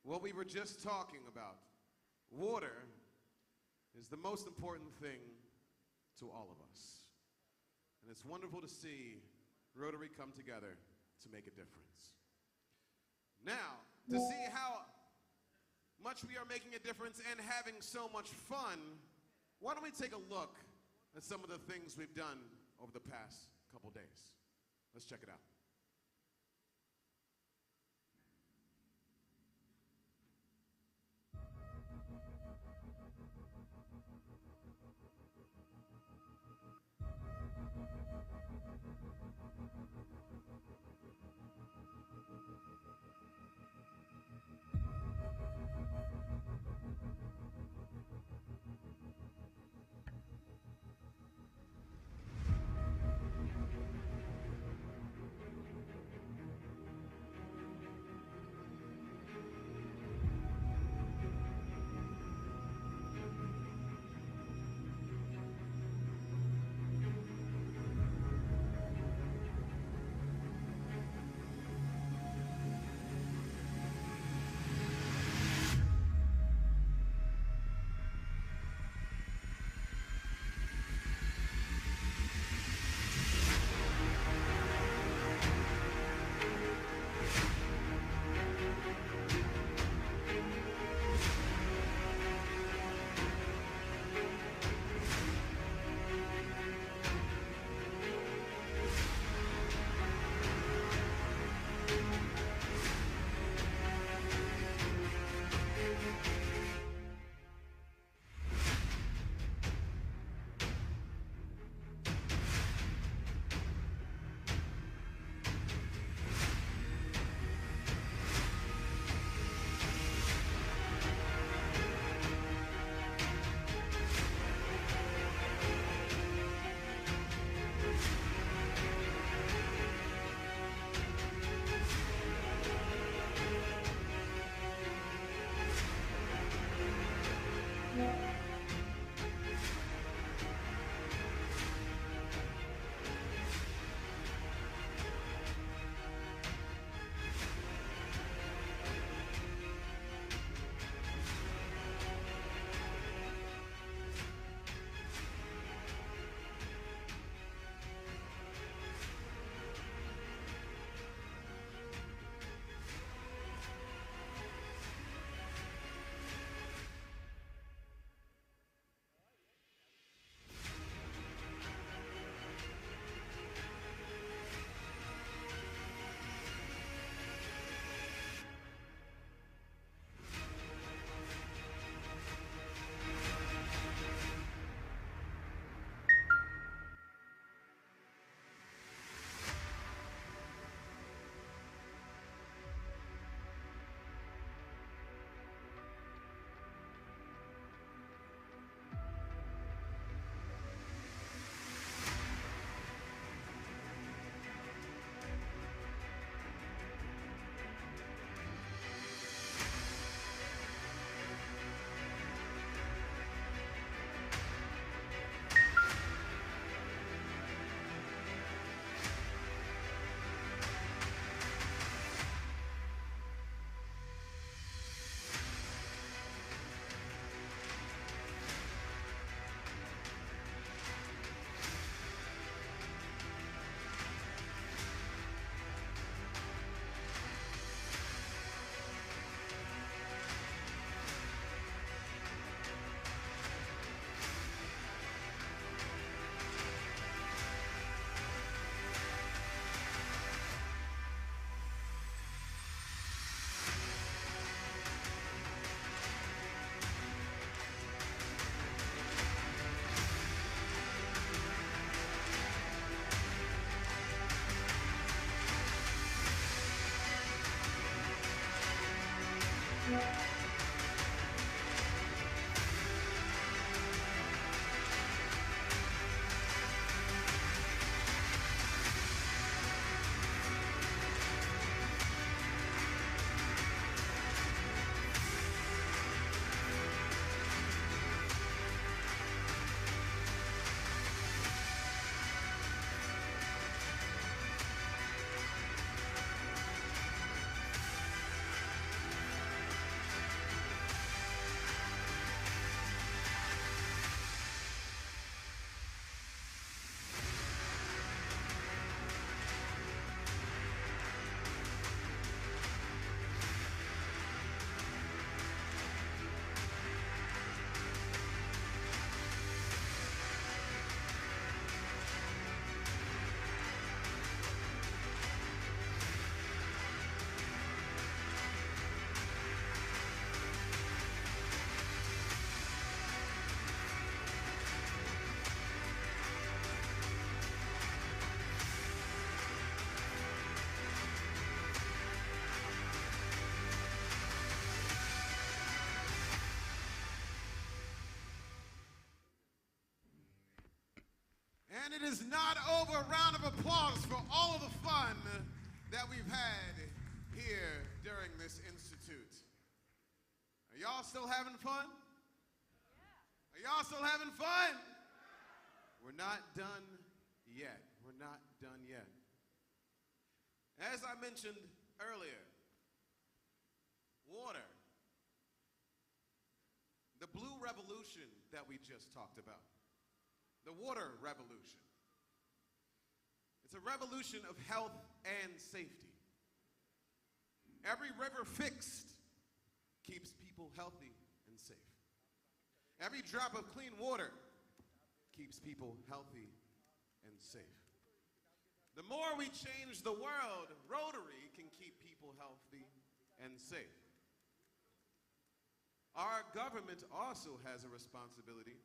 what we were just talking about, water, is the most important thing to all of us. And it's wonderful to see Rotary come together to make a difference. Now, to see how much we are making a difference and having so much fun, why don't we take a look at some of the things we've done over the past couple days. Let's check it out. And it is not over. A round of applause for all of the fun that we've had here during this institute. Are y'all still having fun? Are y'all still having fun? We're not done yet. We're not done yet. As I mentioned earlier, water. The blue revolution that we just talked about. The water revolution. It's a revolution of health and safety. Every river fixed keeps people healthy and safe. Every drop of clean water keeps people healthy and safe. The more we change the world, Rotary can keep people healthy and safe. Our government also has a responsibility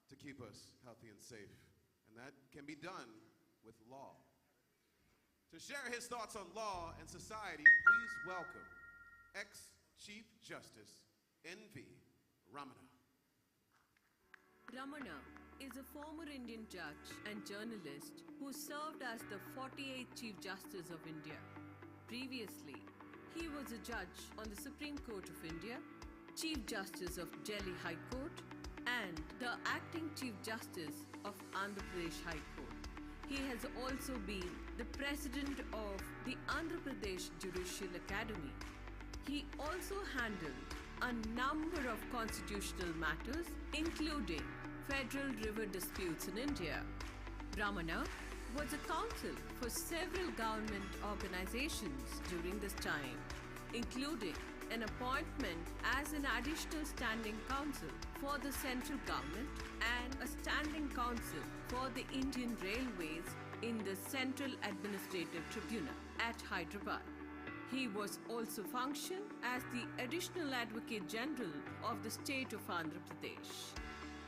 to keep us healthy and safe, and that can be done with law. To share his thoughts on law and society, please welcome ex-Chief Justice N.V. Ramana. Ramana is a former Indian judge and journalist who served as the 48th Chief Justice of India. Previously, he was a judge on the Supreme Court of India, Chief Justice of Delhi High Court, and the acting Chief Justice of Andhra Pradesh High Court. He has also been the president of the Andhra Pradesh Judicial Academy. He also handled a number of constitutional matters, including federal river disputes in India. Ramana was a counsel for several government organizations during this time, including an appointment as an additional standing counsel for the central government and a standing counsel for the Indian Railways in the Central Administrative Tribunal at Hyderabad. He was also functioned as the Additional Advocate General of the state of Andhra Pradesh.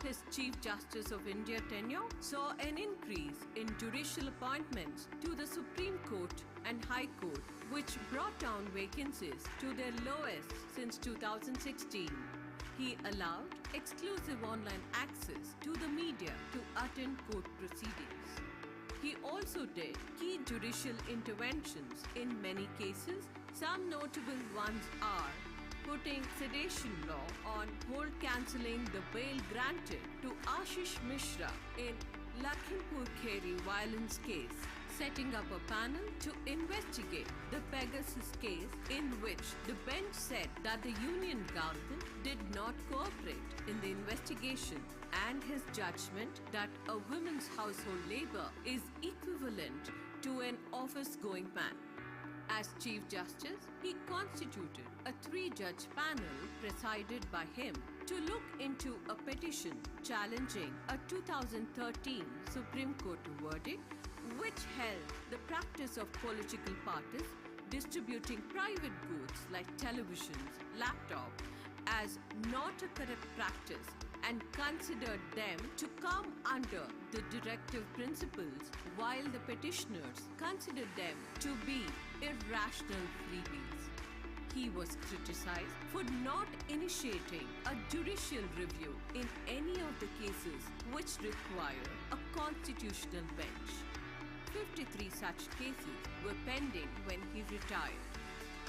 His Chief Justice of India tenure saw an increase in judicial appointments to the Supreme Court and High Court, which brought down vacancies to their lowest since 2016. He allowed exclusive online access to the media to attend court proceedings. He also did key judicial interventions in many cases. Some notable ones are putting sedition law on hold, cancelling the bail granted to Ashish Mishra in Lakhimpur Kheri violence case, setting up a panel to investigate the Pegasus case in which the bench said that the union government did not cooperate in the investigation, and his judgment that a woman's household labor is equivalent to an office-going man. As Chief Justice, he constituted a 3-judge panel presided by him to look into a petition challenging a 2013 Supreme Court verdict which held the practice of political parties distributing private goods like televisions, laptops as not a correct practice and considered them to come under the directive principles, while the petitioners considered them to be irrational freebies. He was criticized for not initiating a judicial review in any of the cases which require a constitutional bench. 53 such cases were pending when he retired.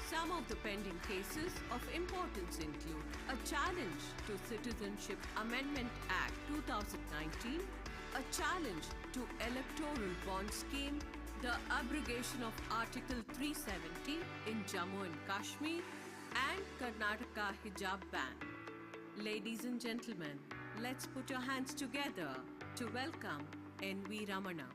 Some of the pending cases of importance include a challenge to Citizenship Amendment Act 2019, a challenge to Electoral Bond Scheme, the abrogation of Article 370 in Jammu and Kashmir, and Karnataka hijab ban. Ladies and gentlemen, let's put your hands together to welcome N.V. Ramana.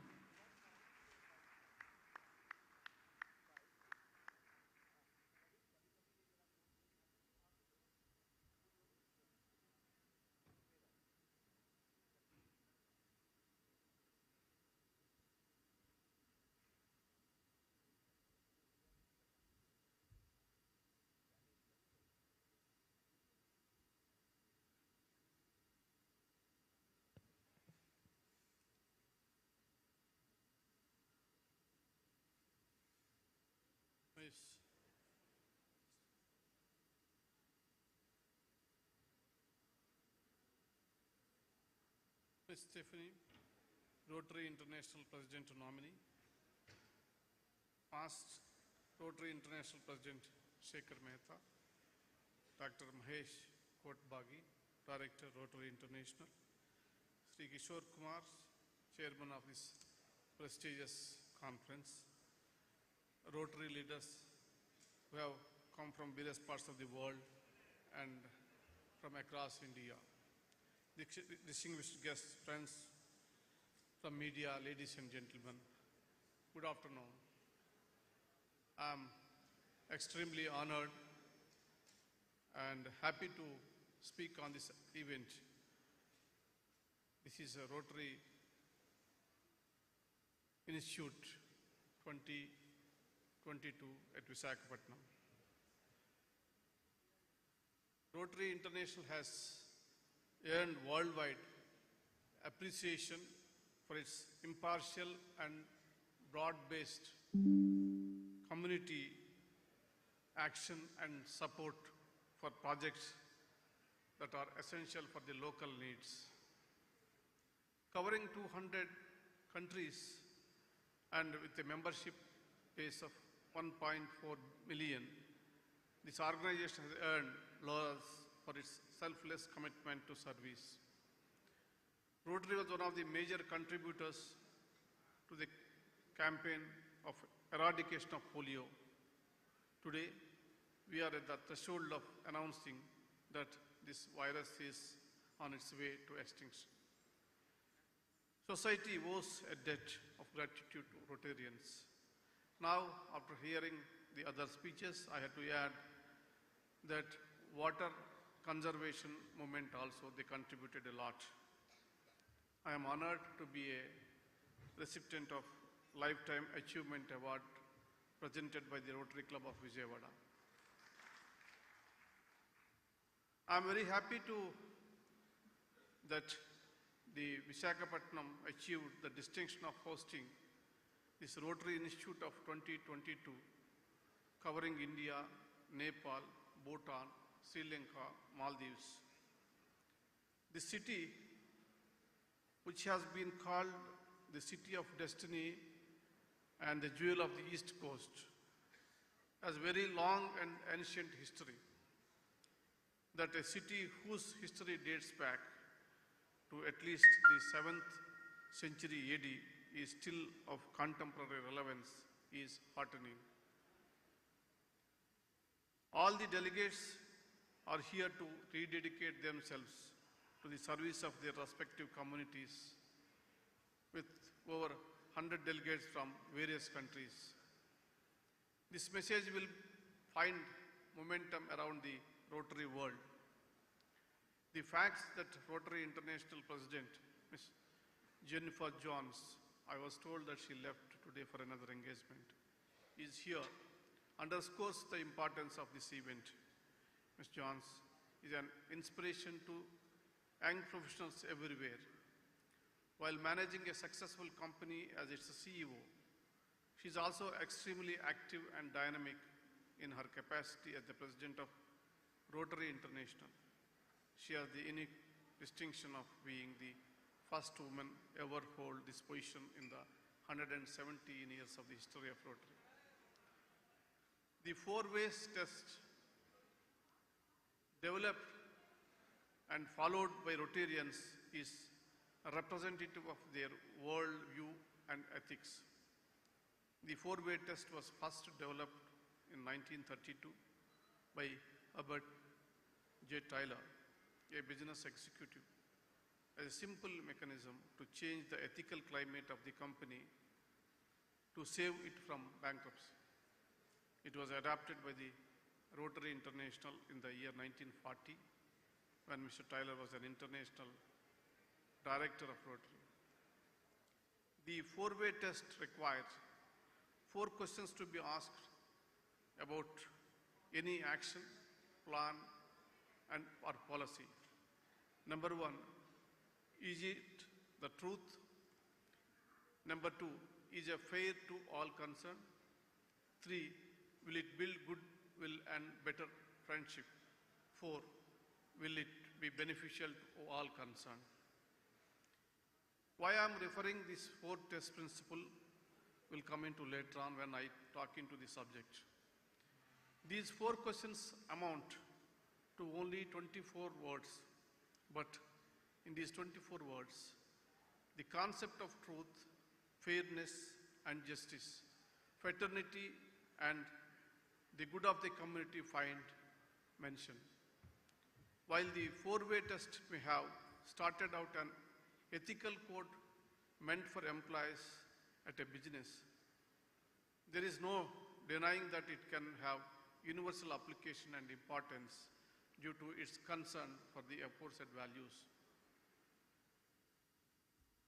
Miss Tiffany, Rotary International President nominee, past Rotary International President Shekhar Mehta, Dr. Mahesh Kotbagi, Director, Rotary International, Sri Kishore Kumar, Chairman of this prestigious conference, Rotary leaders who have come from various parts of the world and from across India, distinguished guests, friends from media, ladies and gentlemen, good afternoon. I am extremely honored and happy to speak on this event. This is a Rotary Institute 2022 at Visakhapatnam. Rotary International has earned worldwide appreciation for its impartial and broad-based community action and support for projects that are essential for the local needs. Covering 200 countries and with a membership base of 1.4 million, this organization has earned laurels for its selfless commitment to service. Rotary was one of the major contributors to the campaign of eradication of polio. Today, we are at the threshold of announcing that this virus is on its way to extinction. Society owes a debt of gratitude to Rotarians. Now, after hearing the other speeches, I had to add that water conservation movement also, they contributed a lot. I am honored to be a recipient of Lifetime Achievement Award presented by the Rotary Club of Vijayawada. I am very happy that the Visakhapatnam achieved the distinction of hosting this Rotary Institute of 2022 covering India, Nepal, Bhutan, Sri Lanka, Maldives. The city, which has been called the City of Destiny and the Jewel of the East Coast, has very long and ancient history. That a city whose history dates back to at least the 7th century AD is still of contemporary relevance is heartening. All the delegates are here to rededicate themselves to the service of their respective communities with over 100 delegates from various countries. This message will find momentum around the Rotary world. The facts that Rotary International President, Ms. Jennifer Johns, I was told that she left today for another engagement, is here, underscores the importance of this event. Ms. Johns is an inspiration to young professionals everywhere. While managing a successful company as its CEO, she is also extremely active and dynamic in her capacity as the President of Rotary International. She has the unique distinction of being the first woman ever hold this position in the 117 years of the history of Rotary. The four-ways test developed and followed by Rotarians is a representative of their world view and ethics. The four-way test was first developed in 1932 by Herbert J. Taylor, a business executive, as a simple mechanism to change the ethical climate of the company to save it from bankruptcy. It was adopted by the Rotary International in the year 1940 when Mr. Taylor was an international director of Rotary. The four-way test requires 4 questions to be asked about any action, plan, and or policy. Number 1, is it the truth? Number 2, is it fair to all concerned? 3, will it build goodwill and better friendship? 4, will it be beneficial to all concerned? Why I am referring this 4-test principle will come into later on when I talk into the subject. These 4 questions amount to only 24 words, but in these 24 words, the concept of truth, fairness and justice, fraternity and the good of the community find mention. While the 4-way test may have started out an ethical code meant for employees at a business, there is no denying that it can have universal application and importance due to its concern for the aforesaid values.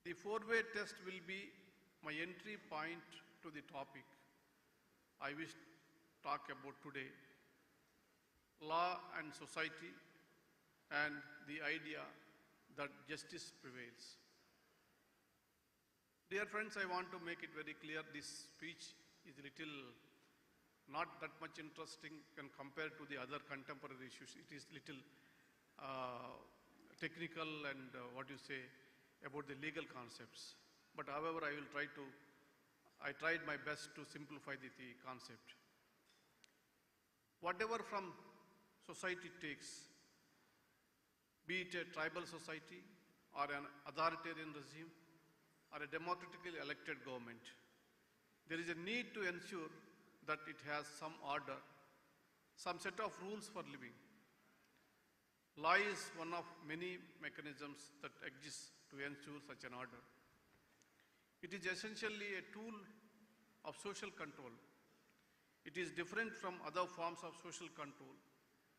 The 4-way test will be my entry point to the topic I wish to talk about today: law and society and the idea that justice prevails. Dear friends, I want to make it very clear, this speech is not that much interesting when compared to the other contemporary issues. It is little technical and about the legal concepts. But however, I tried my best to simplify the concept. Whatever from society takes, be it a tribal society or an authoritarian regime or a democratically elected government, there is a need to ensure that it has some order, some set of rules for living. Law is one of many mechanisms that exist to ensure such an order. It is essentially a tool of social control. It is different from other forms of social control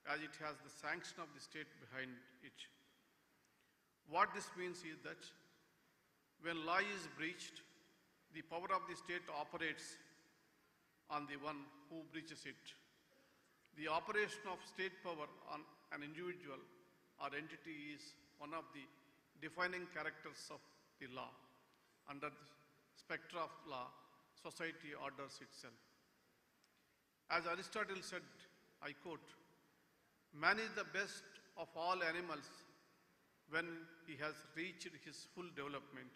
as it has the sanction of the state behind it. What this means is that when law is breached, the power of the state operates on the one who breaches it. The operation of state power on an individual or entity is one of the defining characters of the law. Under the spectra of law, society orders itself. As Aristotle said, I quote, "Man is the best of all animals when he has reached his full development.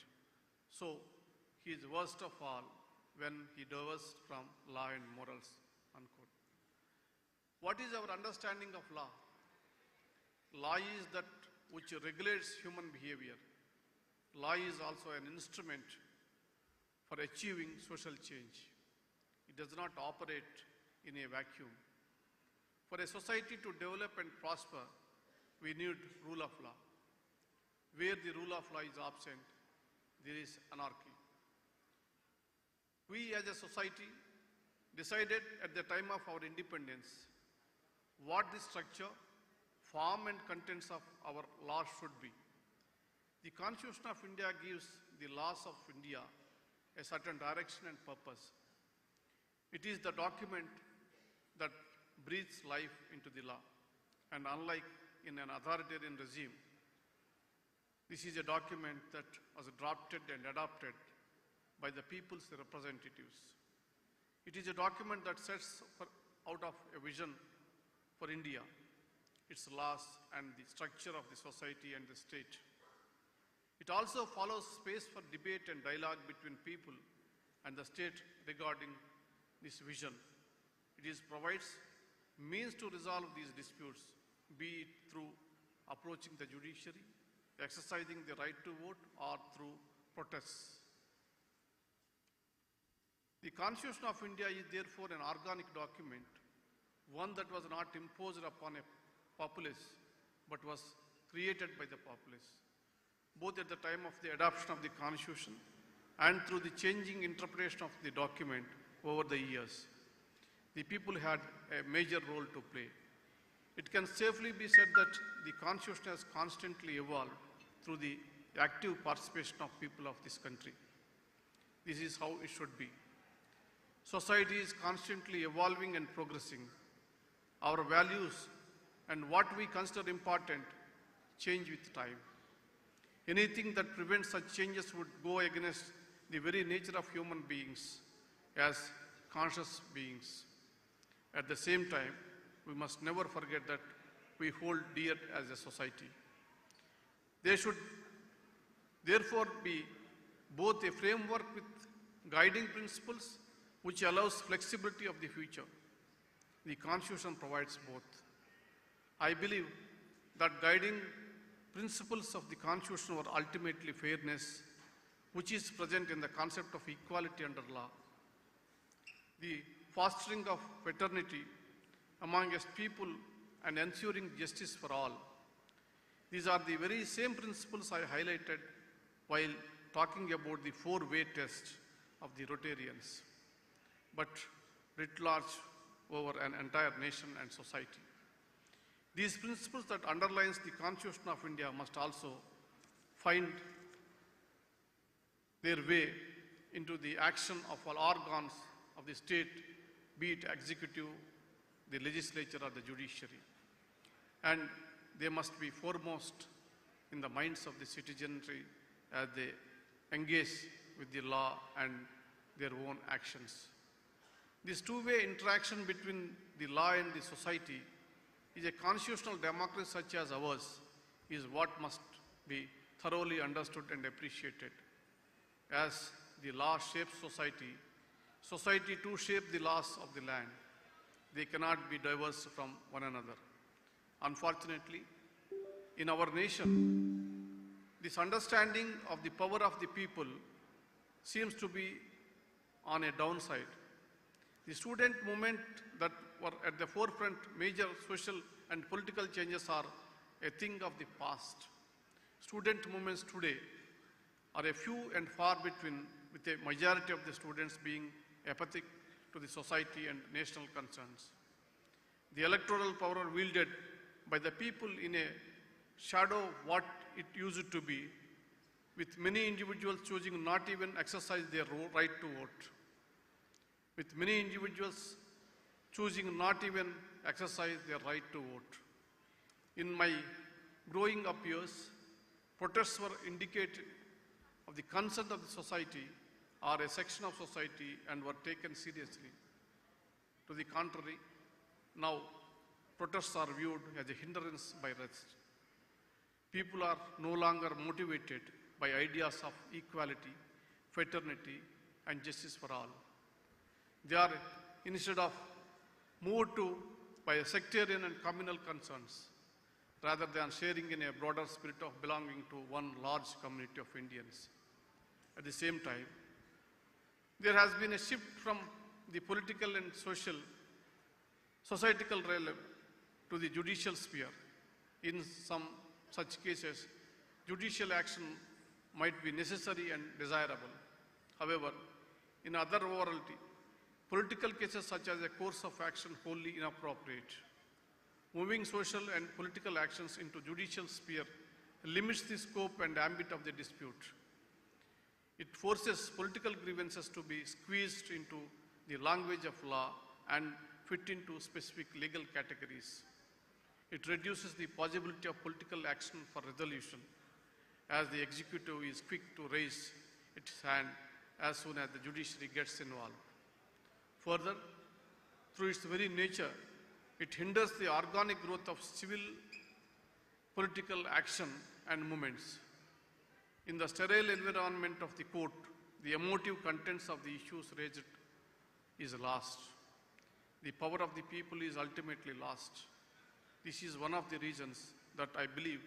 So he is worst of all when he diverges from law and morals," unquote. What is our understanding of law? Law is that which regulates human behavior. Law is also an instrument for achieving social change. It does not operate in a vacuum. For a society to develop and prosper, we need rule of law. Where the rule of law is absent, there is anarchy. We as a society decided at the time of our independence what the structure, form and contents of our laws should be. The Constitution of India gives the laws of India a certain direction and purpose. It is the document that breathes life into the law. And unlike in an authoritarian regime, this is a document that was drafted and adopted by the people's representatives. It is a document that sets out of a vision for India, its laws and the structure of the society and the state. It also follows space for debate and dialogue between people and the state regarding this vision. It provides means to resolve these disputes, be it through approaching the judiciary, exercising the right to vote, or through protests. The Constitution of India is therefore an organic document, one that was not imposed upon a populace, but was created by the populace, both at the time of the adoption of the Constitution and through the changing interpretation of the document over the years. The people had a major role to play. It can safely be said that the Constitution has constantly evolved through the active participation of people of this country. This is how it should be. Society is constantly evolving and progressing. Our values and what we consider important change with time. Anything that prevents such changes would go against the very nature of human beings as conscious beings. At the same time, we must never forget that we hold dear as a society. There should therefore be both a framework with guiding principles which allows flexibility of the future. The Constitution provides both. I believe that guiding principles of the Constitution were ultimately fairness, which is present in the concept of equality under law, the fostering of fraternity among us people, and ensuring justice for all. These are the very same principles I highlighted while talking about the four-way test of the Rotarians, but writ large over an entire nation and society. These principles that underlines the Constitution of India must also find their way into the action of all organs of the state, be it executive, the legislature or the judiciary. And they must be foremost in the minds of the citizenry as they engage with the law and their own actions. This two-way interaction between the law and the society is a constitutional democracy such as ours is what must be thoroughly understood and appreciated. As the law shapes society, society too shapes the laws of the land. They cannot be diverse from one another. Unfortunately, in our nation, this understanding of the power of the people seems to be on a downside. The student movement that were at the forefront, major social and political changes are a thing of the past. Student movements today are a few and far between, with a majority of the students being apathetic to the society and national concerns. The electoral power wielded by the people in a shadow of what it used to be, with many individuals choosing not even exercise their right to vote, with many individuals choosing not even exercise their right to vote. In my growing up years, protests were indicated of the concern of the society or a section of society and were taken seriously. To the contrary, now protests are viewed as a hindrance by rest. People are no longer motivated by ideas of equality, fraternity, and justice for all. They are instead of moved to by sectarian and communal concerns, rather than sharing in a broader spirit of belonging to one large community of Indians. At the same time, there has been a shift from the political and societal realm to the judicial sphere. In some such cases, judicial action might be necessary and desirable. However, in other orality, political cases such as a course of action wholly inappropriate. Moving social and political actions into judicial sphere limits the scope and ambit of the dispute. It forces political grievances to be squeezed into the language of law and fit into specific legal categories. It reduces the possibility of political action for resolution, as the executive is quick to raise its hand as soon as the judiciary gets involved. Further, through its very nature, it hinders the organic growth of civil political action and movements. In the sterile environment of the court, the emotive contents of the issues raised is lost. The power of the people is ultimately lost. This is one of the reasons that I believe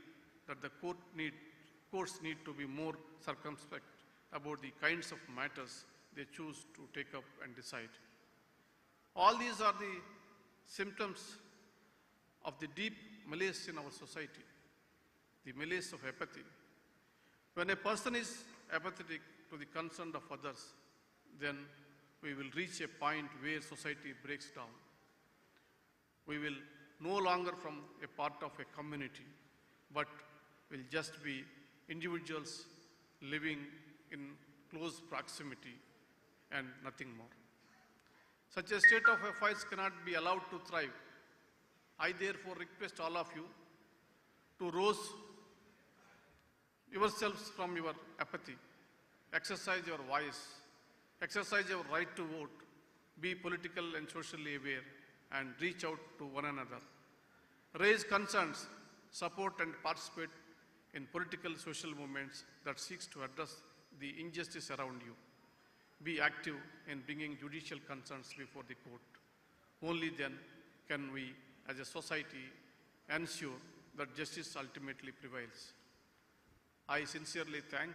that the courts need to be more circumspect about the kinds of matters they choose to take up and decide. All these are the symptoms of the deep malaise in our society, the malaise of apathy. When a person is apathetic to the concern of others, then we will reach a point where society breaks down. We will no longer form a part of a community, but will just be individuals living in close proximity and nothing more. Such a state of affairs cannot be allowed to thrive. I therefore request all of you to rouse yourselves from your apathy, exercise your voice, exercise your right to vote, be political and socially aware, and reach out to one another. Raise concerns, support and participate in political social movements that seeks to address the injustice around you. Be active in bringing judicial concerns before the court. Only then can we, as a society, ensure that justice ultimately prevails. I sincerely thank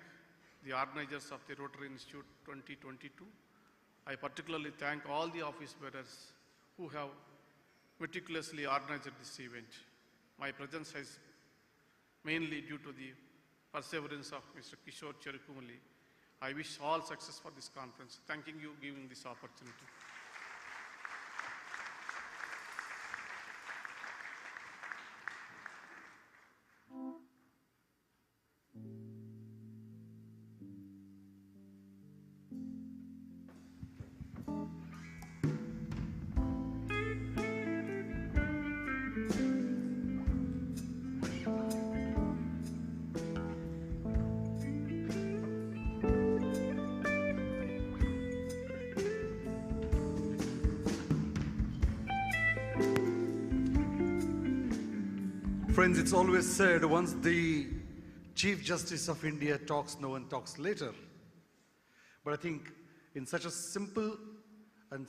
the organizers of the Rotary Institute 2022. I particularly thank all the office bearers who have meticulously organized this event. My presence is mainly due to the perseverance of Mr. Kishore Cherukumali. I wish all success for this conference. Thanking you for giving this opportunity. Friends, it's always said, once the Chief Justice of India talks, no one talks later. But I think in such a simple and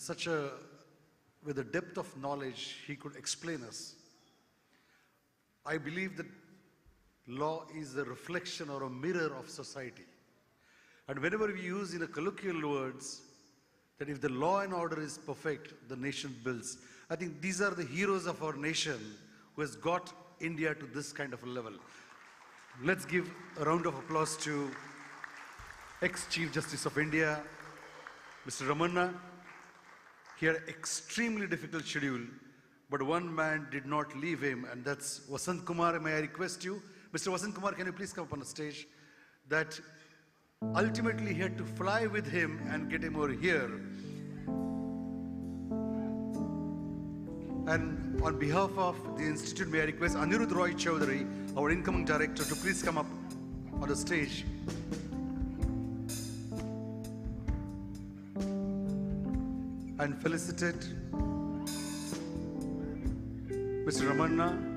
with a depth of knowledge, he could explain us. I believe that law is a reflection or a mirror of society. And whenever we use in a colloquial words, that if the law and order is perfect, the nation builds. I think these are the heroes of our nation who has got India to this kind of a level. Let's give a round of applause to ex-Chief Justice of India, Mr. Ramana. He had an extremely difficult schedule, but one man did not leave him, and that's Vasant Kumar. May I request you? Mr. Vasant Kumar, can you please come up on the stage? That ultimately he had to fly with him and get him over here. And on behalf of the Institute, may I request Anirudh Roy Chowdhury, our incoming director, to please come up on the stage. And felicitate Mr. Ramana.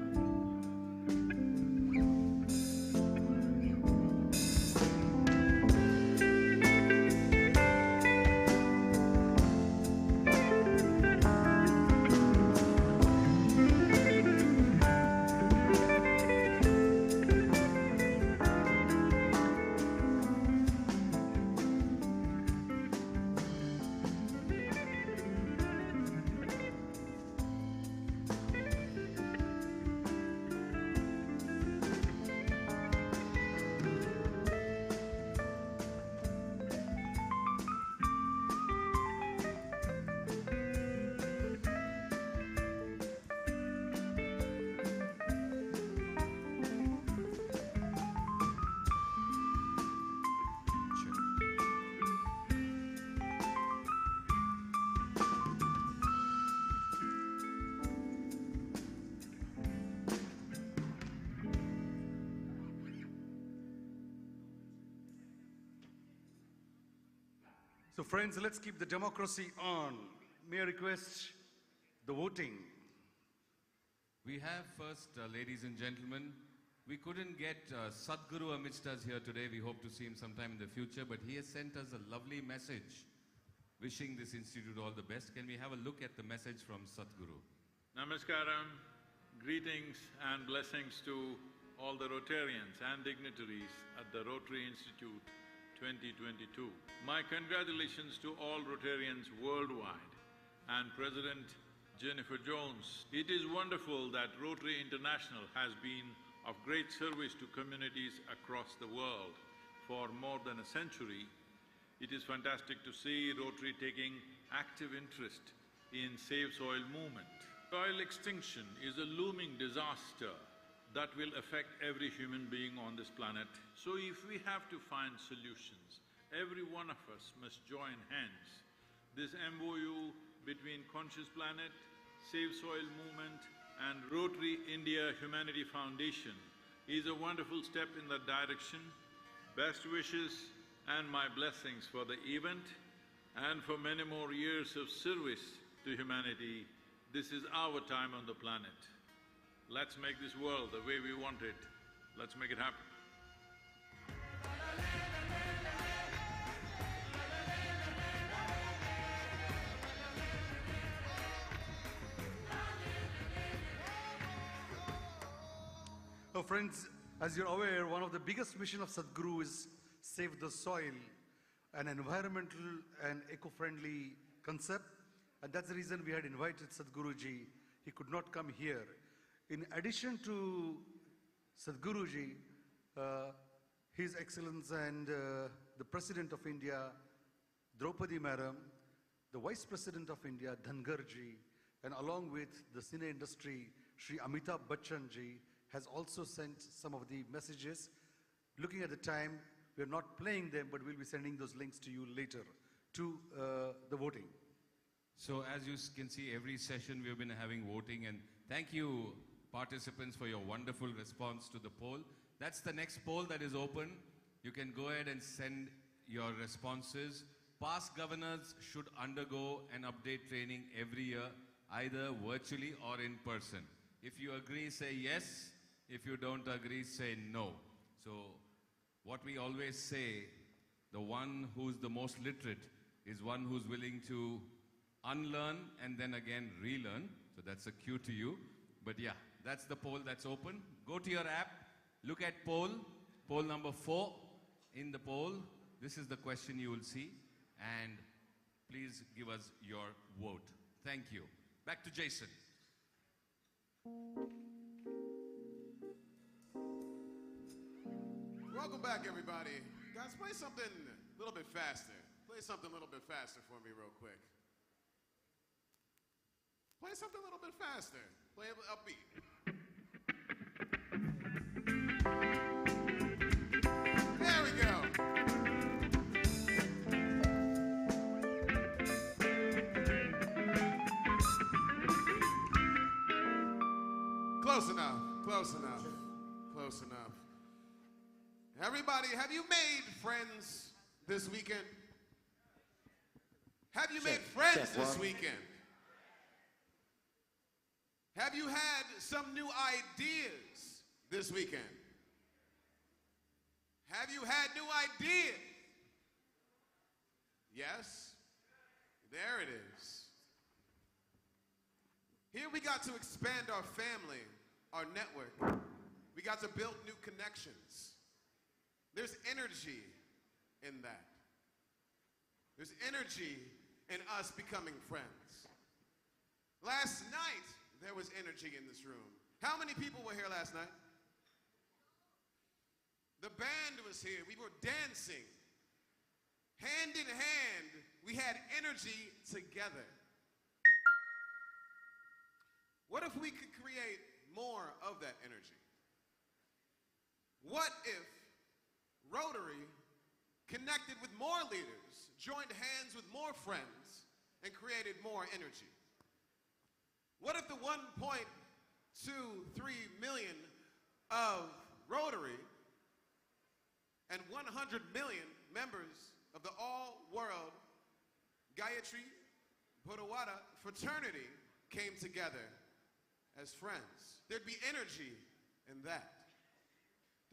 So friends, let's keep the democracy on. May I request the voting? We have first, ladies and gentlemen, we couldn't get Sadhguru amidst us here today. We hope to see him sometime in the future, but he has sent us a lovely message wishing this institute all the best. Can we have a look at the message from Sadhguru? Namaskaram, greetings and blessings to all the Rotarians and dignitaries at the Rotary Institute 2022. My congratulations to all Rotarians worldwide and President Jennifer Jones. It is wonderful that Rotary International has been of great service to communities across the world for more than a century. It is fantastic to see Rotary taking active interest in Save Soil movement. Soil extinction is a looming disaster that will affect every human being on this planet. So if we have to find solutions, every one of us must join hands. This MOU between Conscious Planet, Save Soil Movement and Rotary India Humanity Foundation is a wonderful step in that direction. Best wishes and my blessings for the event and for many more years of service to humanity. This is our time on the planet. Let's make this world the way we want it. Let's make it happen. Friends, as you're aware, one of the biggest mission of Sadhguru is save the soil, an environmental and eco-friendly concept. And that's the reason we had invited Sadhguruji. He could not come here. In addition to Sadhguruji, His Excellency and the President of India, Draupadi Madam, the Vice President of India, Dhangarji, and along with the cine industry, Shri Amitabh Bachchanji, has also sent some of the messages. Looking at the time, we are not playing them, but we'll be sending those links to you later to the voting. So as you can see, every session we've been having voting, and thank you participants for your wonderful response to the poll. That's the next poll that is open. You can go ahead and send your responses. Past governors should undergo an update training every year, either virtually or in person. If you agree, say yes. If you don't agree, say no. So what we always say, the one who's the most literate is one who's willing to unlearn and then again relearn. So that's a cue to you. But yeah, that's the poll that's open. Go to your app, look at poll number 4. In the poll, this is the question you will see, and please give us your vote. Thank you. Back to Jason. Welcome back, everybody. Guys, play something a little bit faster. Play something a little bit faster for me real quick. Play something a little bit faster. Play it upbeat. There we go. Close enough, close enough, close enough. Everybody, have you made friends this weekend? Have you made friends this weekend? Have you had some new ideas this weekend? Have you had new ideas? Yes? There it is. Here we got to expand our family, our network. We got to build new connections. There's energy in that. There's energy in us becoming friends. Last night, there was energy in this room. How many people were here last night? The band was here. We were dancing. Hand in hand, we had energy together. What if we could create more of that energy? What if Rotary connected with more leaders, joined hands with more friends, and created more energy? What if the 1.23 million of Rotary and 100 million members of the all-world Gayatri Bodhawada fraternity came together as friends? There'd be energy in that.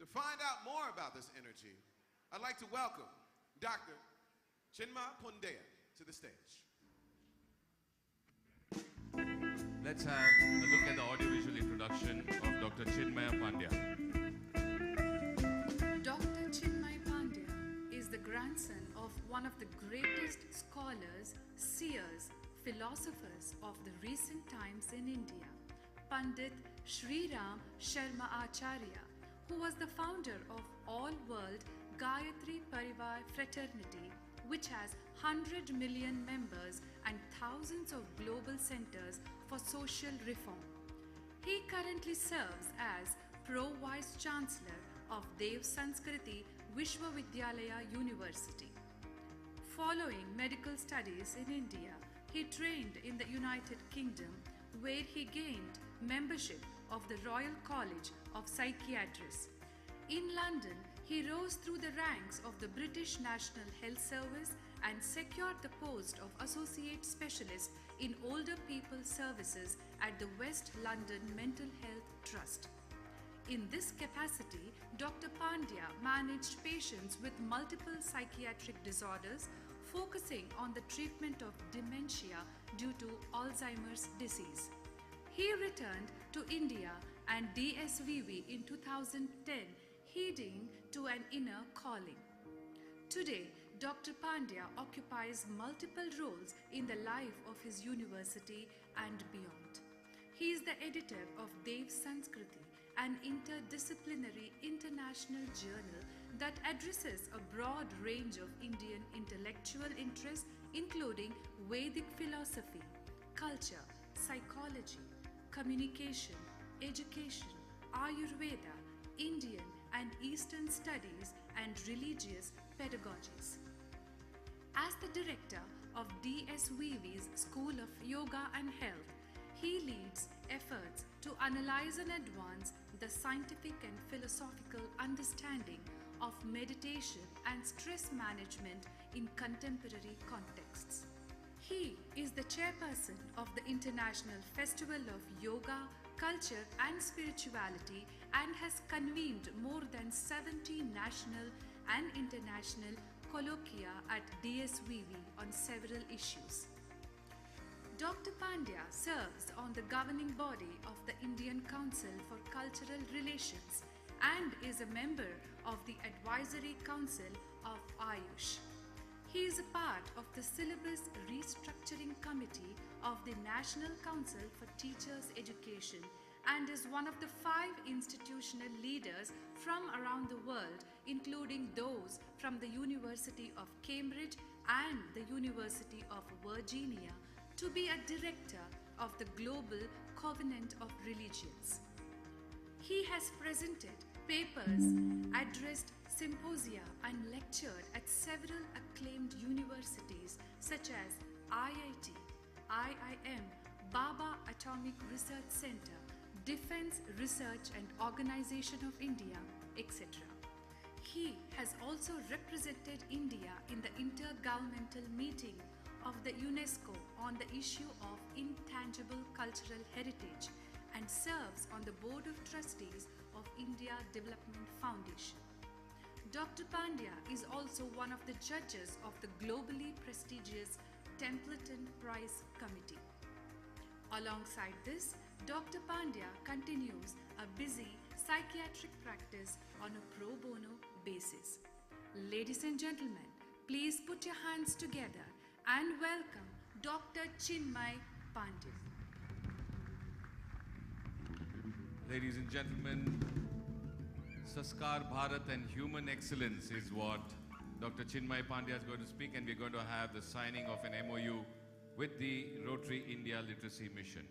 To find out more about this energy, I'd like to welcome Dr. Chinmay Pandya to the stage. Let's have a look at the audiovisual introduction of Dr. Chinmay Pandya. Dr. Chinmay Pandya is the grandson of one of the greatest scholars, seers, philosophers of the recent times in India, Pandit Sri Ram Sharma Acharya, who was the founder of all-world Gayatri Parivar fraternity, which has 100 million members and thousands of global centers for social reform. He currently serves as Pro-Vice Chancellor of Dev Sanskriti Vishwavidyalaya University. Following medical studies in India, he trained in the United Kingdom, where he gained membership of the Royal College of Psychiatrists. In London, he rose through the ranks of the British National Health Service and secured the post of Associate Specialist in Older People Services at the West London Mental Health Trust. In this capacity, Dr. Pandya managed patients with multiple psychiatric disorders, focusing on the treatment of dementia due to Alzheimer's disease. He returned to India and DSVV in 2010, heeding to an inner calling. Today, Dr. Pandya occupies multiple roles in the life of his university and beyond. He is the editor of Dev Sanskriti, an interdisciplinary international journal that addresses a broad range of Indian intellectual interests, including Vedic philosophy, culture, psychology, communication, education, Ayurveda, Indian and Eastern studies, and religious pedagogies. As the director of DSVV's School of Yoga and Health, he leads efforts to analyze and advance the scientific and philosophical understanding of meditation and stress management in contemporary contexts. He is the chairperson of the International Festival of Yoga, Culture and Spirituality and has convened more than 70 national and international colloquia at DSVV on several issues. Dr. Pandya serves on the governing body of the Indian Council for Cultural Relations and is a member of the Advisory Council of Ayush. He is a part of the Syllabus Restructuring Committee of the National Council for Teachers' Education and is one of the 5 institutional leaders from around the world, including those from the University of Cambridge and the University of Virginia, to be a director of the Global Covenant of Religions. He has presented papers, addressed symposia and lectured at several acclaimed universities such as IIT, IIM, Baba Atomic Research Center, Defense Research and Organization of India, etc. He has also represented India in the intergovernmental meeting of the UNESCO on the issue of intangible cultural heritage and serves on the Board of Trustees of India Development Foundation. Dr. Pandya is also one of the judges of the globally prestigious Templeton Prize Committee. Alongside this, Dr. Pandya continues a busy psychiatric practice on a pro bono basis. Ladies and gentlemen, please put your hands together and welcome Dr. Chinmay Pandya. Ladies and gentlemen, Sanskar Bharat and human excellence is what Dr. Chinmay Pandya is going to speak, and we're going to have the signing of an MOU with the Rotary India Literacy Mission.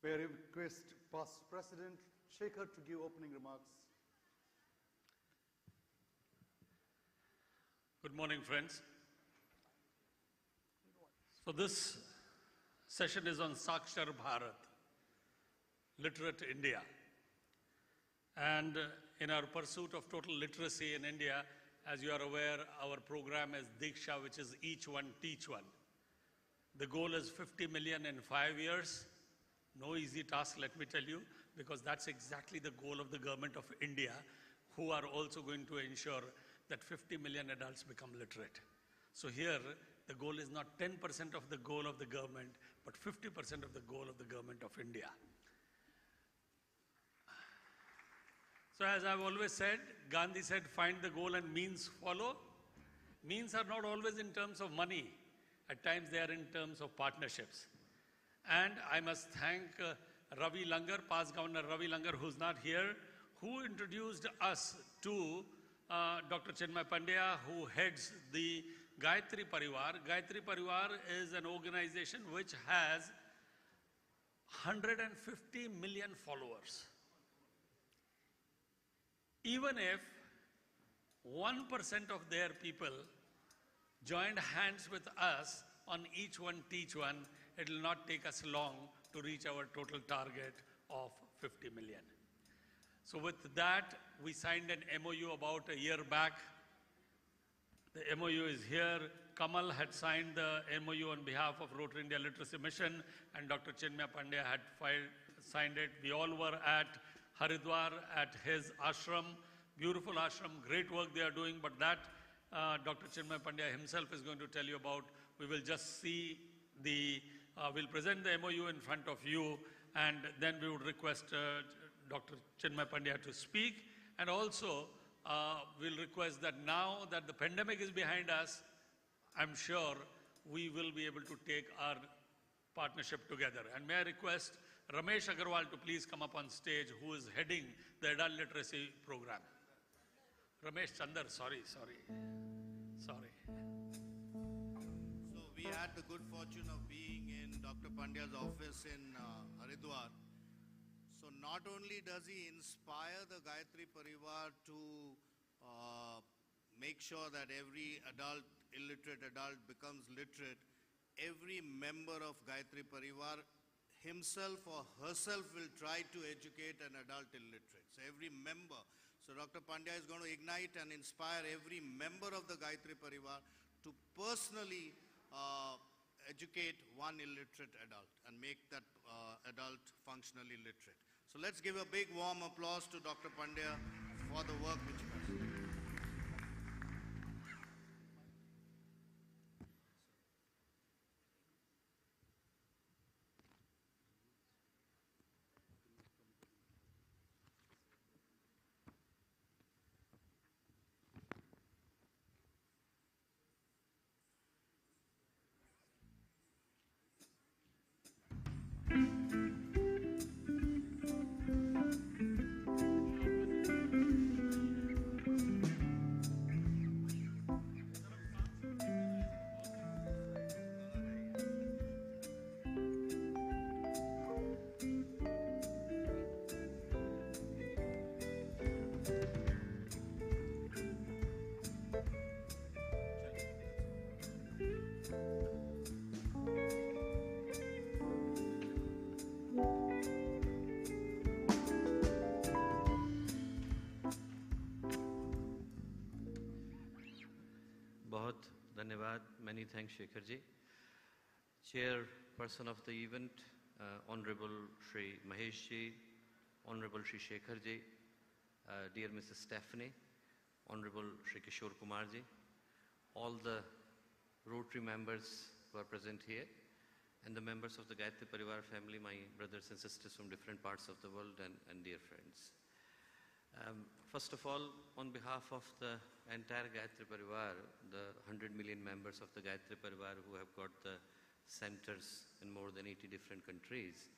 May I request Past President Shekhar to give opening remarks. Good morning, friends. So this session is on Sakshar Bharat, Literate India. And in our pursuit of total literacy in India, as you are aware, our program is Diksha, which is each one, teach one. The goal is 50 million in 5 years. No easy task, let me tell you, because that's exactly the goal of the government of India, who are also going to ensure that 50 million adults become literate. So here, the goal is not 10% of the goal of the government, but 50% of the goal of the government of India. So as I've always said, Gandhi said, find the goal and means follow. Means are not always in terms of money. At times they are in terms of partnerships. And I must thank Ravi Langar, past Governor Ravi Langar, who's not here, who introduced us to Dr. Chinmay Pandya, who heads the Gayatri Parivar. Gayatri Parivar is an organization which has 150 million followers. Even if 1% of their people joined hands with us on each one, teach one, it will not take us long to reach our total target of 50 million. So with that, we signed an MOU about a year back. The MOU is here. Kamal had signed the MOU on behalf of Rotary India Literacy Mission, and Dr. Chinmay Pandya had signed it. We all were at Haridwar at his ashram, beautiful ashram, great work they are doing, but that Dr. Chinmay Pandya himself is going to tell you about we will just see the, we'll present the MOU in front of you, and then we would request Dr. Chinmay Pandya to speak. And also, we'll request that now that the pandemic is behind us, I'm sure we will be able to take our partnership together. And may I request Ramesh Agarwal to please come up on stage, who is heading the adult literacy program. Ramesh Chandar, sorry. So we had the good fortune of being in Dr. Pandya's office in Haridwar. So not only does he inspire the Gayatri Parivar to make sure that every adult, illiterate adult becomes literate, every member of Gayatri Parivar himself or herself will try to educate an adult illiterate. So every member. So Dr. Pandya is going to ignite and inspire every member of the Gayatri Parivar to personally educate one illiterate adult and make that adult functionally literate. So let's give a big warm applause to Dr. Pandya for the work which he does. धन्यवाद. Many thanks, Shekhar ji. Chairperson of the event, Honorable Shri Mahesh ji, Honorable Shri Shekhar ji, dear Mrs. Stephanie, Honorable Shri Kishore Kumar ji, all the Rotary members who are present here, and the members of the Gayatri Parivar family, my brothers and sisters from different parts of the world, and dear friends. First of all, on behalf of the entire Gayatri Parivar, the 100 million members of the Gayatri Parivar who have got the centers in more than 80 different countries,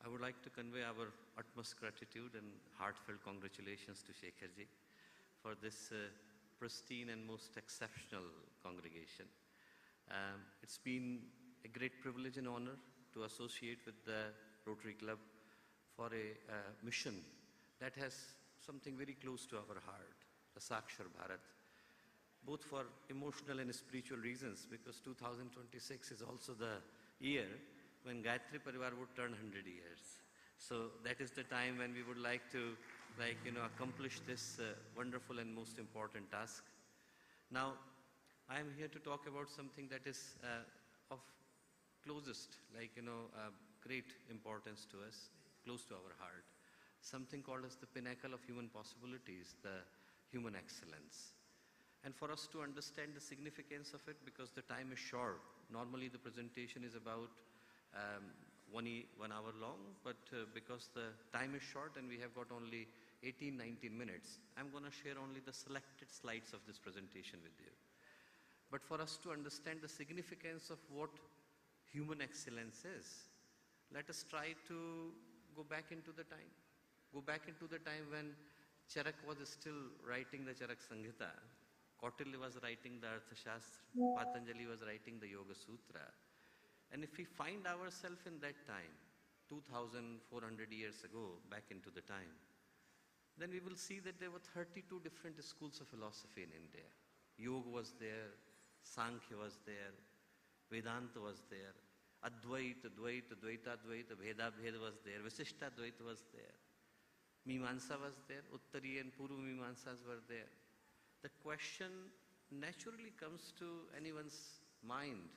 I would like to convey our utmost gratitude and heartfelt congratulations to Shekhar ji for this pristine and most exceptional congregation. It's been a great privilege and honor to associate with the Rotary Club for a mission that has something very close to our heart, the Sakshar Bharat, both for emotional and spiritual reasons, because 2026 is also the year when Gayatri Parivar would turn 100 years. So that is the time when we would like to, accomplish this wonderful and most important task. Now, I am here to talk about something that is of closest, great importance to us, close to our heart. Something called as the pinnacle of human possibilities, the human excellence. And for us to understand the significance of it, because the time is short, normally the presentation is about 1 hour long, but because the time is short and we have got only 18-19 minutes, I'm going to share only the selected slides of this presentation with you. But for us to understand the significance of what human excellence is, let us try to go back into the time. Go back into the time when Charak was still writing the Charak Samhita, Kautilya was writing the Arthashastra, Patanjali was writing the Yoga Sutra. And if we find ourselves in that time, 2,400 years ago, back into the time, then we will see that there were 32 different schools of philosophy in India. Yoga was there, Sankhya was there, Vedanta was there, Advaita, Dvaita, Dvaita, Dvaita, Bheda, Bheda was there, Visishta Dvaita was there. Mimamsa was there, Uttari and Puru Mimamsas were there. The question naturally comes to anyone's mind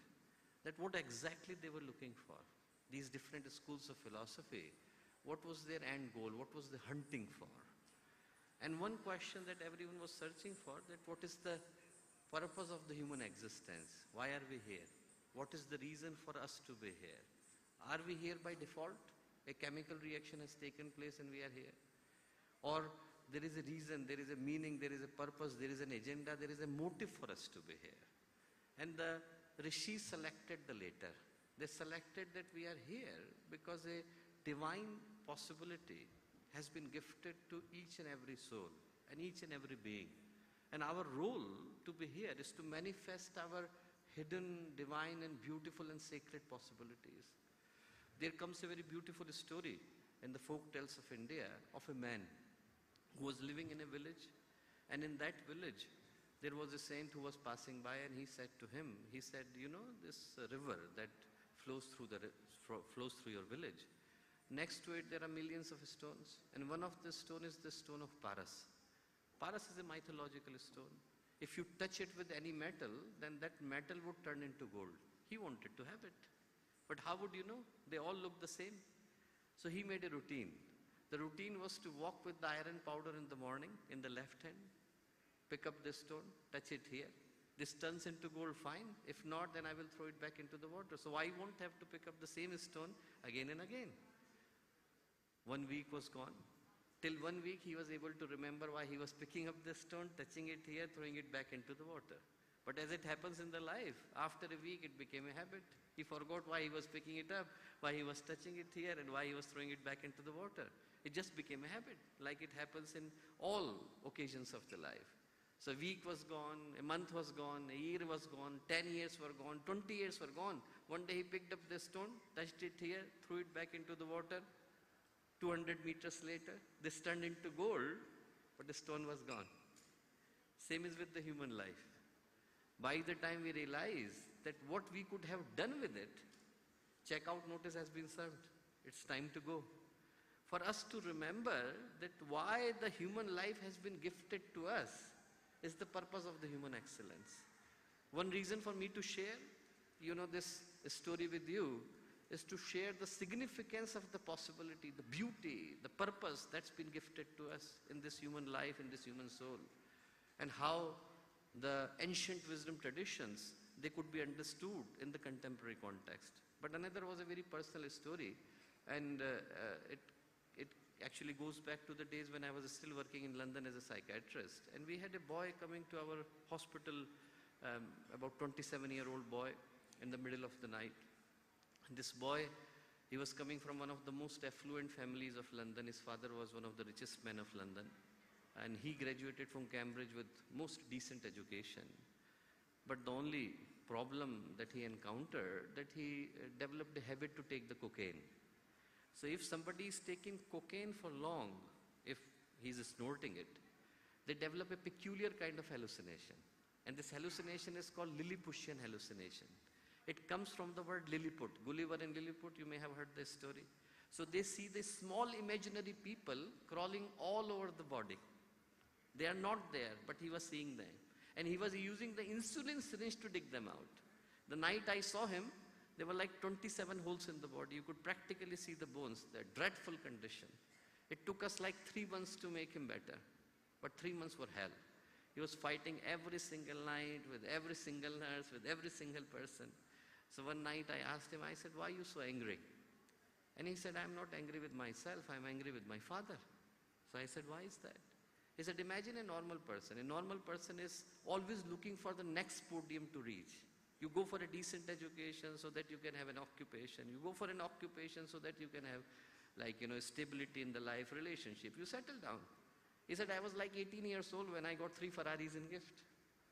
that what exactly they were looking for. These different schools of philosophy, what was their end goal, what was the hunting for? And one question that everyone was searching for, that what is the purpose of the human existence? Why are we here? What is the reason for us to be here? Are we here by default? A chemical reaction has taken place and we are here. Or there is a reason, there is a meaning, there is a purpose, there is an agenda, there is a motive for us to be here. And the rishis selected the later. They selected that we are here because a divine possibility has been gifted to each and every soul and each and every being. And our role to be here is to manifest our hidden, divine and beautiful and sacred possibilities. There comes a very beautiful story in the folk tales of India of a man who was living in a village, and in that village there was a saint who was passing by, and he said to him, he said, you know, this river that flows through your village, next to it there are millions of stones, and one of the stone is the stone of Paras. Paras is a mythological stone. If you touch it with any metal, then that metal would turn into gold. He wanted to have it. But how would you know? They all look the same. So he made a routine. The routine was to walk with the iron powder in the morning in the left hand, pick up this stone, touch it here. This turns into gold, fine. If not, then I will throw it back into the water. So I won't have to pick up the same stone again and again. 1 week was gone. Till 1 week he was able to remember why he was picking up the stone, touching it here, throwing it back into the water. But as it happens in the life, after a week it became a habit. He forgot why he was picking it up, why he was touching it here, and why he was throwing it back into the water. It just became a habit, like it happens in all occasions of the life. So a week was gone, a month was gone, a year was gone, 10 years were gone, 20 years were gone. One day he picked up the stone, touched it here, threw it back into the water. 200 meters later, this turned into gold, but the stone was gone. Same is with the human life. By the time we realize that what we could have done with it, checkout notice has been served. It's time to go. For us to remember that why the human life has been gifted to us is the purpose of the human excellence. One reason for me to share, this story with you is to share the significance of the possibility, the beauty, the purpose that's been gifted to us in this human life, in this human soul, and how the ancient wisdom traditions, they could be understood in the contemporary context. But another was a very personal story, and it actually goes back to the days when I was still working in London as a psychiatrist, and we had a boy coming to our hospital, about 27-year-old boy, in the middle of the night. And this boy, he was coming from one of the most affluent families of London. His father was one of the richest men of London, and he graduated from Cambridge with most decent education. But the only problem that he encountered, that he developed a habit to take the cocaine. So if somebody is taking cocaine for long, if he's snorting it, they develop a peculiar kind of hallucination. And this hallucination is called Lilliputian hallucination. It comes from the word Lilliput. Gulliver and Lilliput, you may have heard this story. So they see the small imaginary people crawling all over the body. They are not there, but he was seeing them. And he was using the insulin syringe to dig them out. The night I saw him, there were like 27 holes in the body. You could practically see the bones, the dreadful condition. It took us like 3 months to make him better. But 3 months were hell. He was fighting every single night with every single nurse, with every single person. So one night I asked him, I said, why are you so angry? And he said, I'm not angry with myself, I'm angry with my father. So I said, why is that? He said, imagine a normal person. A normal person is always looking for the next podium to reach. You go for a decent education so that you can have an occupation. You go for an occupation so that you can have stability in the life relationship. You settle down. He said, I was like 18 years old when I got 3 Ferraris in gift.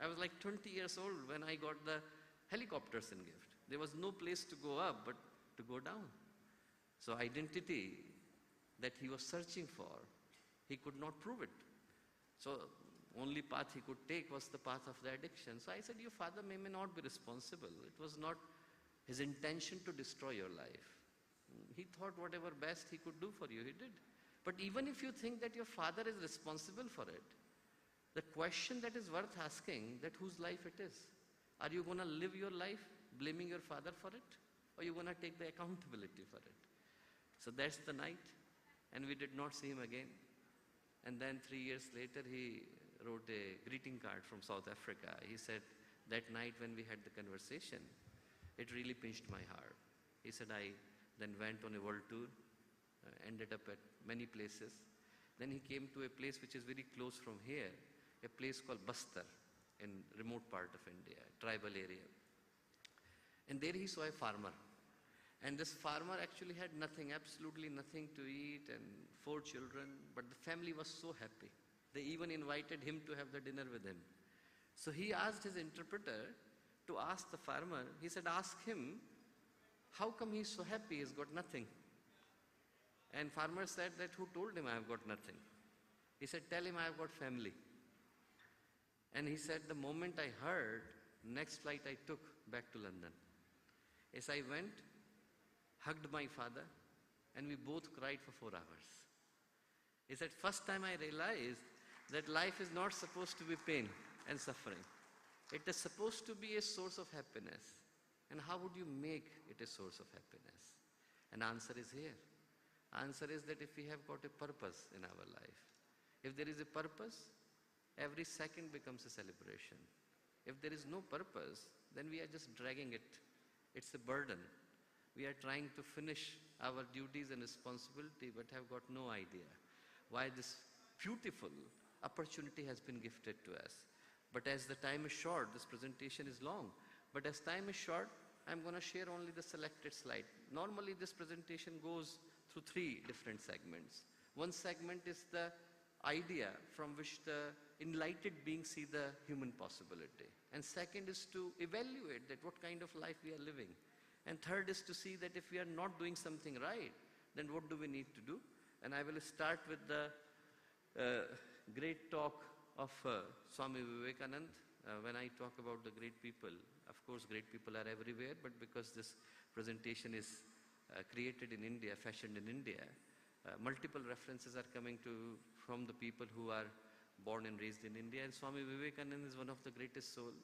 I was like 20 years old when I got the helicopters in gift. There was no place to go up but to go down. So identity that he was searching for, he could not prove it. So only path he could take was the path of the addiction. So I said, your father may not be responsible. It was not his intention to destroy your life. He thought whatever best he could do for you, he did. But even if you think that your father is responsible for it, the question that is worth asking, that whose life it is. Are you going to live your life blaming your father for it? Or are you going to take the accountability for it? So that's the night, and we did not see him again. And then 3 years later, he wrote a greeting card from South Africa. He said, that night when we had the conversation, it really pinched my heart. He said, I then went on a world tour, ended up at many places. Then he came to a place which is very close from here, a place called Bastar in remote part of India, tribal area. And there he saw a farmer. And this farmer actually had nothing, absolutely nothing to eat, and 4 children, but the family was so happy. They even invited him to have the dinner with him. So he asked his interpreter to ask the farmer, he said, ask him, how come he's so happy, he's got nothing? And farmer said that, who told him I have got nothing? He said, tell him I have got family. And he said, the moment I heard, next flight I took back to London. As I went, hugged my father, and we both cried for 4 hours. He said, first time I realized that life is not supposed to be pain and suffering. It is supposed to be a source of happiness. And how would you make it a source of happiness? And answer is here. Answer is that if we have got a purpose in our life, if there is a purpose, every second becomes a celebration. If there is no purpose, then we are just dragging it. It's a burden. We are trying to finish our duties and responsibility, but have got no idea why this beautiful opportunity has been gifted to us. But as the time is short, this presentation is long, but as time is short, I'm going to share only the selected slide. Normally this presentation goes through 3 different segments. One segment is the idea from which the enlightened beings see the human possibility. And second is to evaluate that what kind of life we are living. And third is to see that if we are not doing something right, then what do we need to do? And I will start with the great talk of Swami Vivekananda. When I talk about the great people, of course great people are everywhere, but because this presentation is created in India, fashioned in India, multiple references are coming from the people who are born and raised in India. And Swami Vivekananda is one of the greatest souls,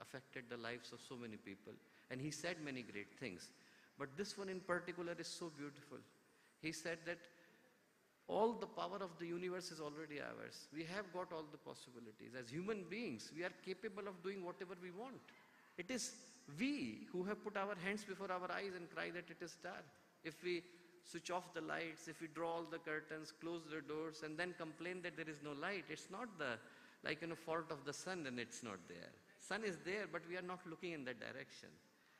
affected the lives of so many people. And he said many great things. But this one in particular is so beautiful. He said that all the power of the universe is already ours. We have got all the possibilities. As human beings, we are capable of doing whatever we want. It is we who have put our hands before our eyes and cry that it is dark. If we switch off the lights, if we draw all the curtains, close the doors, and then complain that there is no light, it's not the fault of the sun and it's not there. Sun is there, but we are not looking in that direction.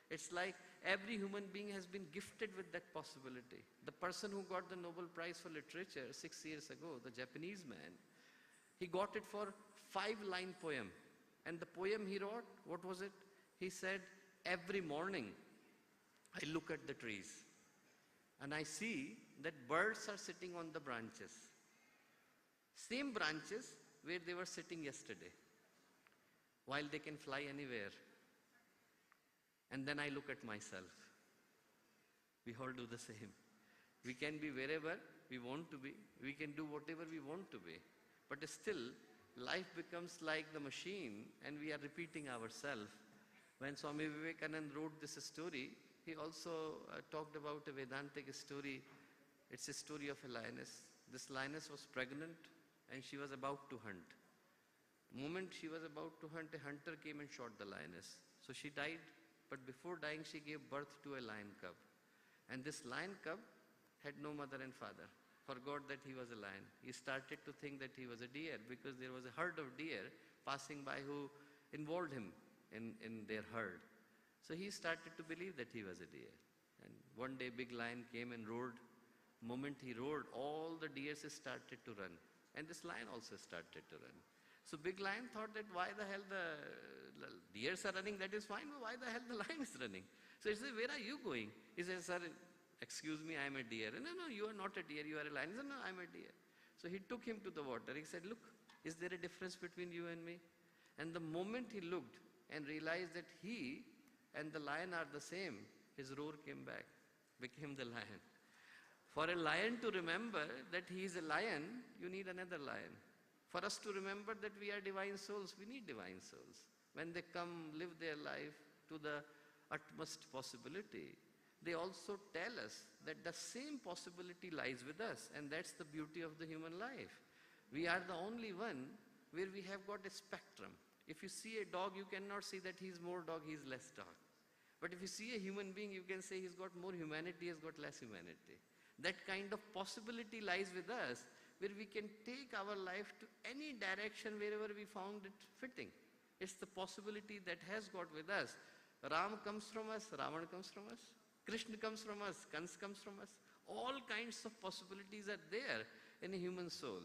It's like every human being has been gifted with that possibility. The person who got the Nobel Prize for Literature 6 years ago, the Japanese man, he got it for 5-line poem. And the poem he wrote, what was it? He said, every morning I look at the trees and I see that birds are sitting on the branches. Same branches where they were sitting yesterday, while they can fly anywhere. And then I look at myself. We all do the same. We can be wherever we want to be. We can do whatever we want to be. But still, life becomes like the machine and we are repeating ourselves. When Swami Vivekananda wrote this story, he also talked about a Vedantic story. It's a story of a lioness. This lioness was pregnant and she was about to hunt. The moment she was about to hunt, a hunter came and shot the lioness. So she died. But before dying, she gave birth to a lion cub. And this lion cub had no mother and father, forgot that he was a lion. He started to think that he was a deer because there was a herd of deer passing by who involved him in their herd. So he started to believe that he was a deer. And one day, big lion came and roared. The moment he roared, all the deers started to run. And this lion also started to run. So big lion thought that why the hell the deers are running, that is fine, but why the hell the lion is running? So he said, where are you going? He said, sir, excuse me, I am a deer. No, you are not a deer, you are a lion. He said, no, I am a deer. So he took him to the water. He said, look, is there a difference between you and me? And the moment he looked and realized that he and the lion are the same, his roar came back, became the lion. For a lion to remember that he is a lion, you need another lion. For us to remember that we are divine souls, we need divine souls. When they come, live their life to the utmost possibility, they also tell us that the same possibility lies with us, and that's the beauty of the human life. We are the only one where we have got a spectrum. If you see a dog, you cannot see that he's more dog, he's less dog. But if you see a human being, you can say he's got more humanity, he's got less humanity. That kind of possibility lies with us, where we can take our life to any direction wherever we found it fitting. It's the possibility that has got with us. Ram comes from us, Ravan comes from us, Krishna comes from us, Kans comes from us. All kinds of possibilities are there in a human soul.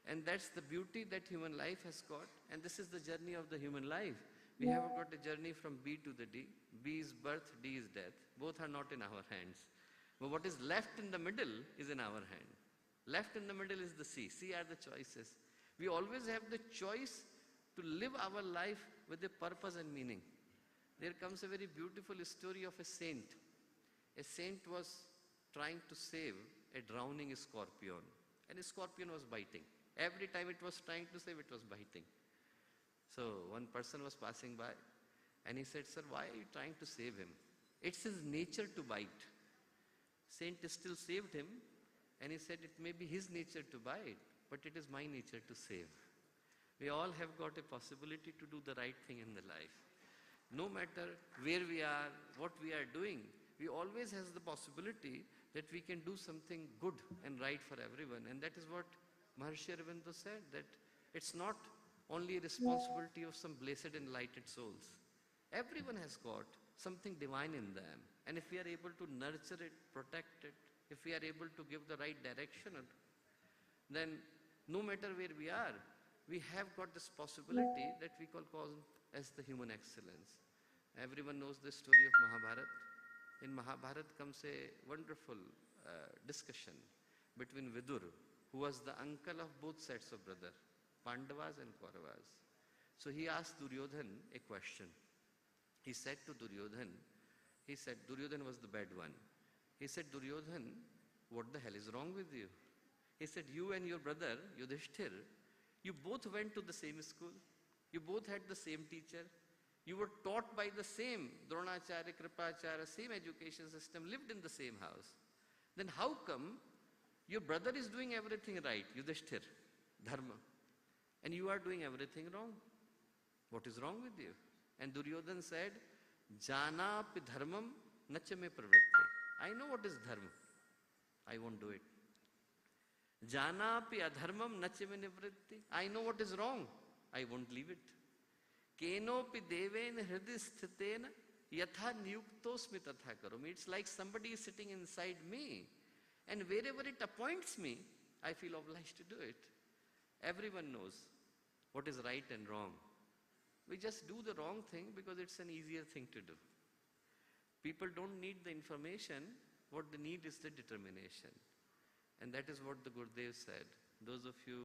And that's the beauty that human life has got. And this is the journey of the human life. We have got a journey from B to the D. B is birth, D is death. Both are not in our hands. But what is left in the middle is in our hand. Left in the middle is the C. C are the choices. We always have the choice to live our life with a purpose and meaning. There comes a very beautiful story of a saint. A saint was trying to save a drowning scorpion. And a scorpion was biting. Every time it was trying to save, it was biting. So one person was passing by and he said, "Sir, why are you trying to save him? It's his nature to bite." Saint still saved him and he said, "It may be his nature to bite, but it is my nature to save." We all have got a possibility to do the right thing in the life. No matter where we are, what we are doing, we always has the possibility that we can do something good and right for everyone. And that is what Maharishi Aurobindo said, that it's not only a responsibility of some blessed enlightened souls. Everyone has got something divine in them. And if we are able to nurture it, protect it, if we are able to give the right direction, then no matter where we are, we have got this possibility that we call as the human excellence. Everyone knows the story of Mahabharata. In Mahabharata comes a wonderful discussion between Vidur, who was the uncle of both sets of brothers, Pandavas and Kauravas. So he asked Duryodhan a question. He said to Duryodhan, Duryodhan was the bad one. He said, "Duryodhan, what the hell is wrong with you?" He said, "You and your brother, Yudhishthir, you both went to the same school. You both had the same teacher. You were taught by the same Dronacharya, Kripacharya, same education system, lived in the same house. Then how come your brother is doing everything right, Yudhishthir, Dharma, and you are doing everything wrong? What is wrong with you?" And Duryodhan said, "Jana pi dharmam nacha me pravritti." I know what is dharma. I won't do it. "Jana pi adharmam nacha me nivritti." I know what is wrong. I won't leave it. "Kenopi deven hridhi sthitena yatha niyuktosmi tatha karomi." It's like somebody is sitting inside me, and wherever it appoints me, I feel obliged to do it. Everyone knows what is right and wrong. We just do the wrong thing because it's an easier thing to do. People don't need the information. What they need is the determination. And that is what the Gurudev said. Those of you